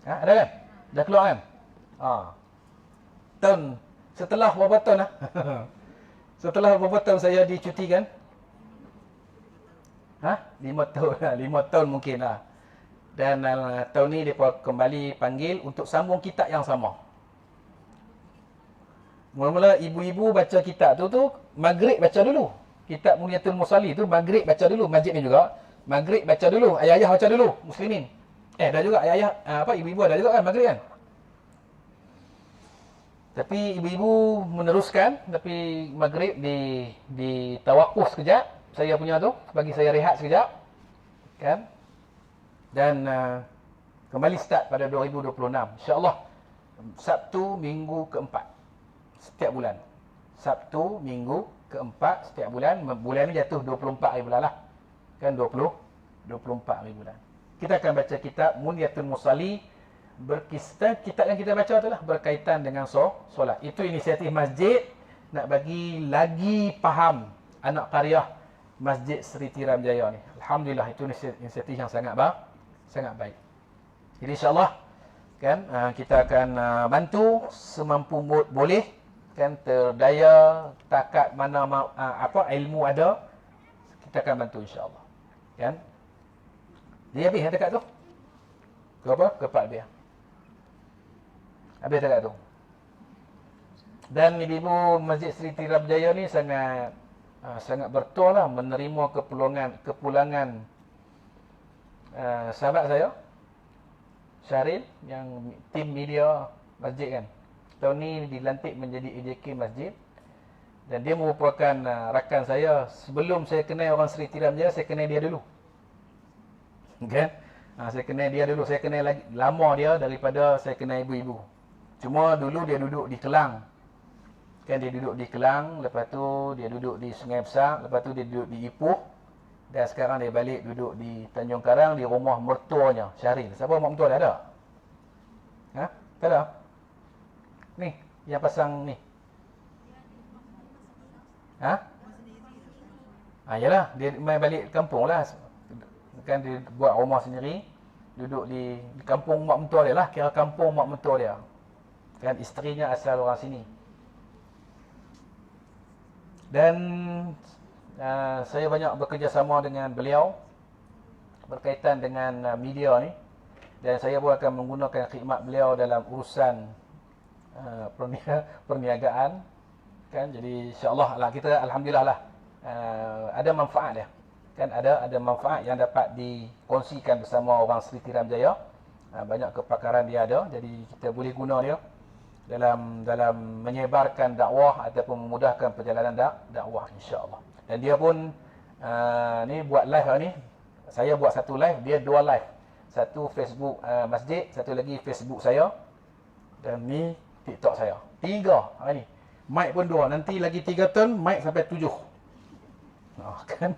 Ada kan? Dah keluar kan? Tahun, setelah berapa tahun lah? Setelah berapa tahun saya dicutikan? 5 tahun lah. 5 tahun mungkin lah. Dan tahun ni mereka kembali panggil untuk sambung kitab yang sama. Mula-mula ibu-ibu baca kitab tu maghrib baca dulu. Kitab Muniyatul Musalli tu maghrib baca dulu. Masjid ni juga maghrib baca dulu. Ayah-ayah baca dulu. Muslimin. Dah juga ayah-ayah, ibu-ibu ada juga kan maghrib kan. Tapi ibu-ibu meneruskan, tapi maghrib di tawakuf sekejap. Saya punya tu, bagi saya rehat sekejap. Kan? Dan kembali start pada 2026. InsyaAllah Sabtu minggu keempat setiap bulan. Sabtu minggu keempat setiap bulan. Bulan ni jatuh 24 hari bulan lah. Kan 24 hari bulan. Kita akan baca kitab Muniyatul Musalli. Kitab yang kita baca itulah berkaitan dengan solat. Itu inisiatif masjid nak bagi lagi faham anak qaryah Masjid Seri Tiram Jaya ni. Alhamdulillah, itu inisiatif yang sangat baik. Jadi insyaAllah kan, kita akan bantu semampu boleh kan, terdaya takat mana ilmu ada, kita akan bantu insyaAllah. Kan? Dia habis dekat tu? Ke 4 lebih? Habis dekat tu. Dan ibu-ibu Masjid Seri Tiram Jaya ni sangat bertuah lah menerima kepulangan sahabat saya Syaril, yang tim media masjid kan. Tahun ni dilantik menjadi AJK masjid. Dan dia merupakan rakan saya. Sebelum saya kenal orang Seri Tiram Jaya, saya kenal dia dulu. Kan? Saya kenal dia dulu. Saya kenal lagi lama dia daripada saya kenal ibu-ibu. Cuma dulu dia duduk di Kelang. Kan, dia duduk di Kelang, lepas tu dia duduk di Sungai Besar, lepas tu dia duduk di Ipoh. Dan sekarang dia balik duduk di Tanjung Karang, di rumah mertuanya, Syaril. Siapa mak mertua dia ada? Tak ada? Ni, yang pasang ni. Yalah, dia main balik kampung lah. Kan dia buat rumah sendiri, duduk di kampung mak mentua dia lah, kira kampung mak mentua dia. Kan isterinya asal orang sini. Dan saya banyak bekerjasama dengan beliau berkaitan dengan media ni. Dan saya pun akan menggunakan khidmat beliau dalam urusan perniagaan. Kan, jadi insyaAllah lah, kita alhamdulillah lah ada manfaat dia. Kan, ada manfaat yang dapat dikongsikan bersama orang Seri Tiram Jaya. Banyak kepakaran dia ada, jadi kita boleh guna dia dalam menyebarkan dakwah ataupun memudahkan perjalanan dakwah insya-Allah. Dan dia pun ni buat live hari ni. Saya buat satu live, dia 2 live. Satu Facebook masjid, satu lagi Facebook saya. Dan ni TikTok saya. 3 hari ni. Mic pun 2. Nanti lagi 3 tahun, mic sampai 7. Kan?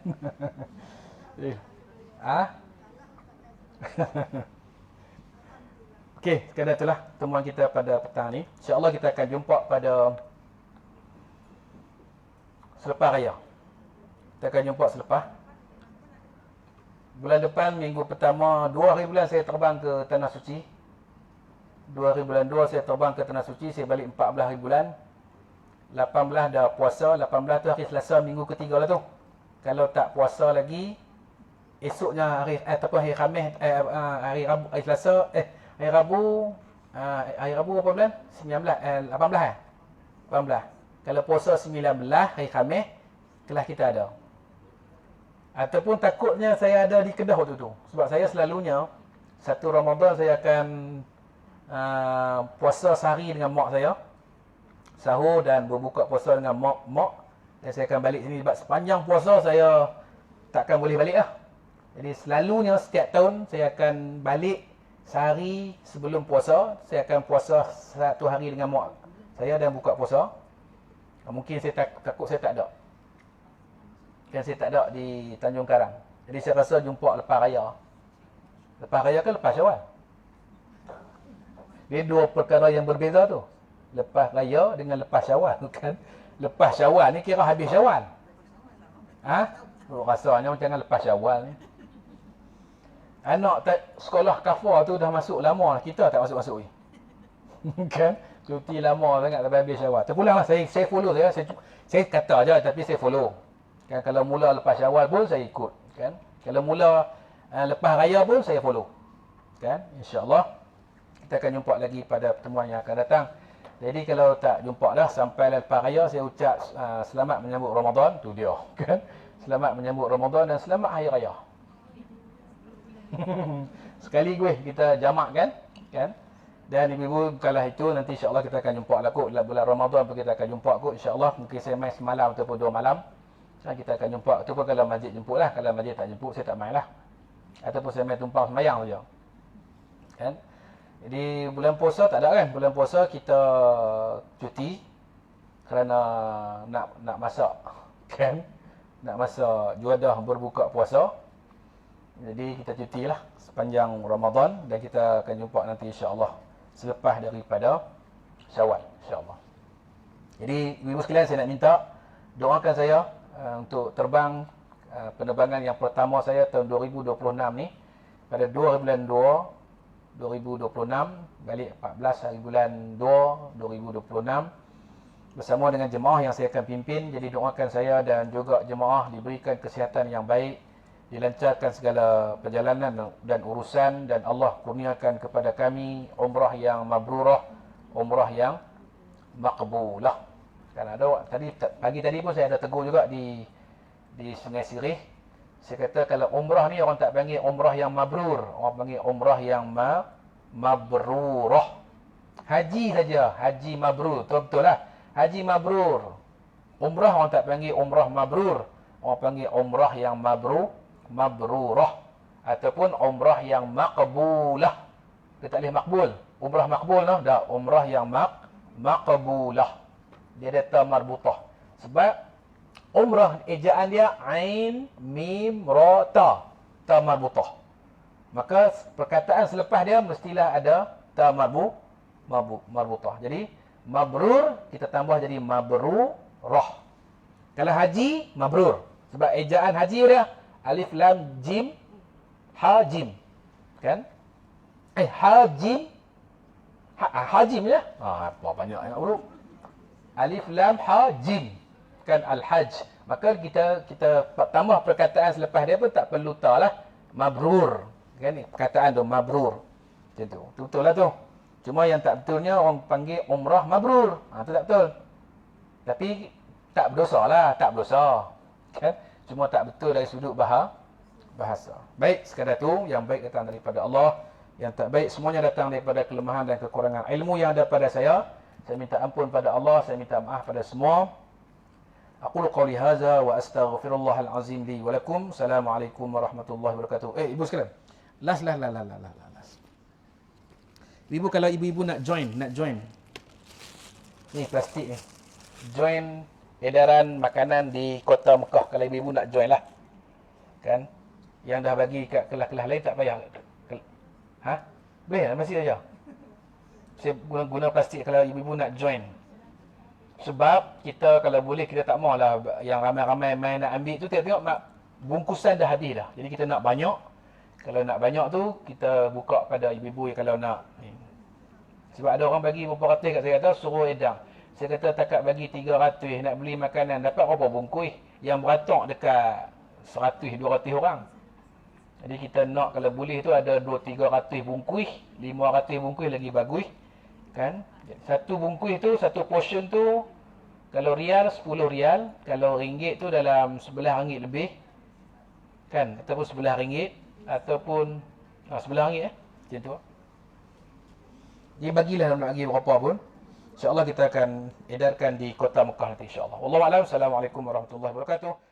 Okey, sekadar itulah temuan kita pada petang ni. InsyaAllah kita akan jumpa pada selepas raya. Kita akan jumpa selepas. Bulan depan, minggu pertama, 2 hari bulan saya terbang ke Tanah Suci. 2 hari bulan 2 saya terbang ke Tanah Suci. Saya balik 14 hari bulan. 18 dah puasa. 18 tu hari Selasa, minggu ketiga lah tu. Kalau tak puasa lagi, esoknya ataupun hari Khamis, hari Rabu, hari Selasa, hari Rabu apa bulan? 18 18. Kalau puasa 19 hari Khamis, kelas kita ada. Ataupun takutnya saya ada di Kedah waktu tu. Sebab saya selalunya satu Ramadan saya akan puasa sehari dengan mak saya. Sahur dan berbuka puasa dengan mak. Dan saya akan balik sini sebab sepanjang puasa saya takkan boleh balik lah. Jadi selalunya setiap tahun saya akan balik sehari sebelum puasa. Saya akan puasa 1 hari dengan mak saya dan buka puasa. Mungkin saya takut saya tak ada. Kan saya tak ada di Tanjung Karang. Jadi saya rasa jumpa lepas raya. Lepas raya kan lepas Syawal. Dia 2 perkara yang berbeza tu. Lepas raya dengan lepas Syawal kan. Lepas Syawal ni kira habis Syawal. Rasanya macam lepas Syawal ni. Anak sekolah kafar tu dah masuk lama. Kita tak masuk-masuk ni. Kan? Cuti lama sangat sampai habis Syawal. Terpulang lah. Saya follow saya. Saya kata aja tapi saya follow. Kan, kalau mula lepas Syawal pun saya ikut. Kan? Kalau mula lepas raya pun saya follow. Kan? InsyaAllah kita akan jumpa lagi pada pertemuan yang akan datang. Jadi kalau tak jumpa dah sampai lepas raya, saya ucap selamat menyambut Ramadan. Tu dia. Kan? Selamat menyambut Ramadan dan selamat Hari Raya. Sekali kita jamak kan? Dan ibu-ibu kalau itu nanti insyaAllah kita akan jumpa lah kot. Bulan Ramadan pun kita akan jumpa kot insyaAllah. Mungkin saya main semalam ataupun 2 malam. Kita akan jumpa. Ataupun kalau masjid jemput lah. Kalau masjid tak jemput, saya tak main lah. Ataupun saya main tumpang semayang saja. Kan? Jadi bulan puasa tak ada kan? Bulan puasa kita cuti. Kerana nak masak. Kan? Nak masak juadah berbuka puasa. Jadi kita cuti lah sepanjang Ramadan. Dan kita akan jumpa nanti insyaAllah. Selepas daripada Syawal. InsyaAllah. Jadi ibu sekalian saya nak minta. Doakan saya. Untuk terbang penerbangan yang pertama saya tahun 2026 ni pada 2 hari bulan 2 2026 balik 14 hari bulan 2 2026 bersama dengan jemaah yang saya akan pimpin. Jadi doakan saya dan juga jemaah diberikan kesihatan yang baik, dilancarkan segala perjalanan dan urusan, dan Allah kurniakan kepada kami umrah yang mabrurah, umrah yang maqbulah. Kan ada pagi tadi pun saya ada tegur juga di Sungai Sirih. Saya kata kalau umrah ni orang tak panggil umrah yang mabrur, orang panggil umrah yang mabrurah. Haji saja, haji mabrur. Betul lah. Haji mabrur. Umrah orang tak panggil umrah mabrur, orang panggil umrah yang mabrurah ataupun umrah yang maqbulah. Dia tak boleh makbul. Umrah makbul noh, dah umrah yang maqbulah. Dia ada ta marbutah. Sebab umrah ejaan dia ain mim ra ta, ta marbutah. Maka perkataan selepas dia mestilah ada ta marbutah. Jadi mabrur kita tambah jadi mabrurah. Kalau haji mabrur. Sebab ejaan haji dia alif lam jim ha jim. Kan? Hajim. Hajim ya? Apa banyak yang huruf. Alif lam ha jim. Kan al-hajj. Maka kita tambah perkataan selepas dia pun tak perlu ta lah. Mabrur. Kan ni perkataan tu mabrur. Macam tu. Betul lah tu. Cuma yang tak betulnya orang panggil umrah mabrur. Tu tak betul. Tapi tak berdosa lah, tak berdosa. Kan? Cuma tak betul dari sudut bahasa. Baik, sekadar tu yang baik datang daripada Allah, yang tak baik semuanya datang daripada kelemahan dan kekurangan ilmu yang ada pada saya. Saya minta ampun pada Allah, saya minta maaf pada semua. Aqulu qawli hadza wa astaghfirullahal azim li wa lakum. Assalamualaikum warahmatullahi wabarakatuh. Ibu sekalian. Last. Ibu kalau ibu-ibu nak join. Ni plastik ni. Join edaran makanan di kota Mekah. Kalau ibu-ibu nak join lah. Kan? Yang dah bagi kat kelas-kelas lain tak payah. Ha? Boleh lah, masih saja. Saya guna plastik kalau ibu-ibu nak join. Sebab kita kalau boleh, kita tak maulah yang ramai-ramai main nak ambil tu, tengok bungkusan dah habis dah. Jadi kita nak banyak. Kalau nak banyak tu, kita buka pada ibu-ibu yang kalau nak. Sebab ada orang bagi beberapa ratus kat saya kata, suruh edang. Saya kata takat bagi 300 nak beli makanan, dapat berapa bungkus? Yang beratok dekat 100-200 orang. Jadi kita nak kalau boleh tu ada 200-300 bungkus, 500 bungkus lagi bagus. Kan? Satu bungkus tu, satu portion tu, kalau rial 10 rial, kalau ringgit tu dalam 11 ringgit lebih. Kan? Ataupun 11 ringgit ataupun 11 ringgit macam tu. Dia bagilah nak bagi berapa pun. InsyaAllah kita akan edarkan di kota Mekah nanti insyaAllah. Wallahualam. Assalamualaikum warahmatullahi wabarakatuh.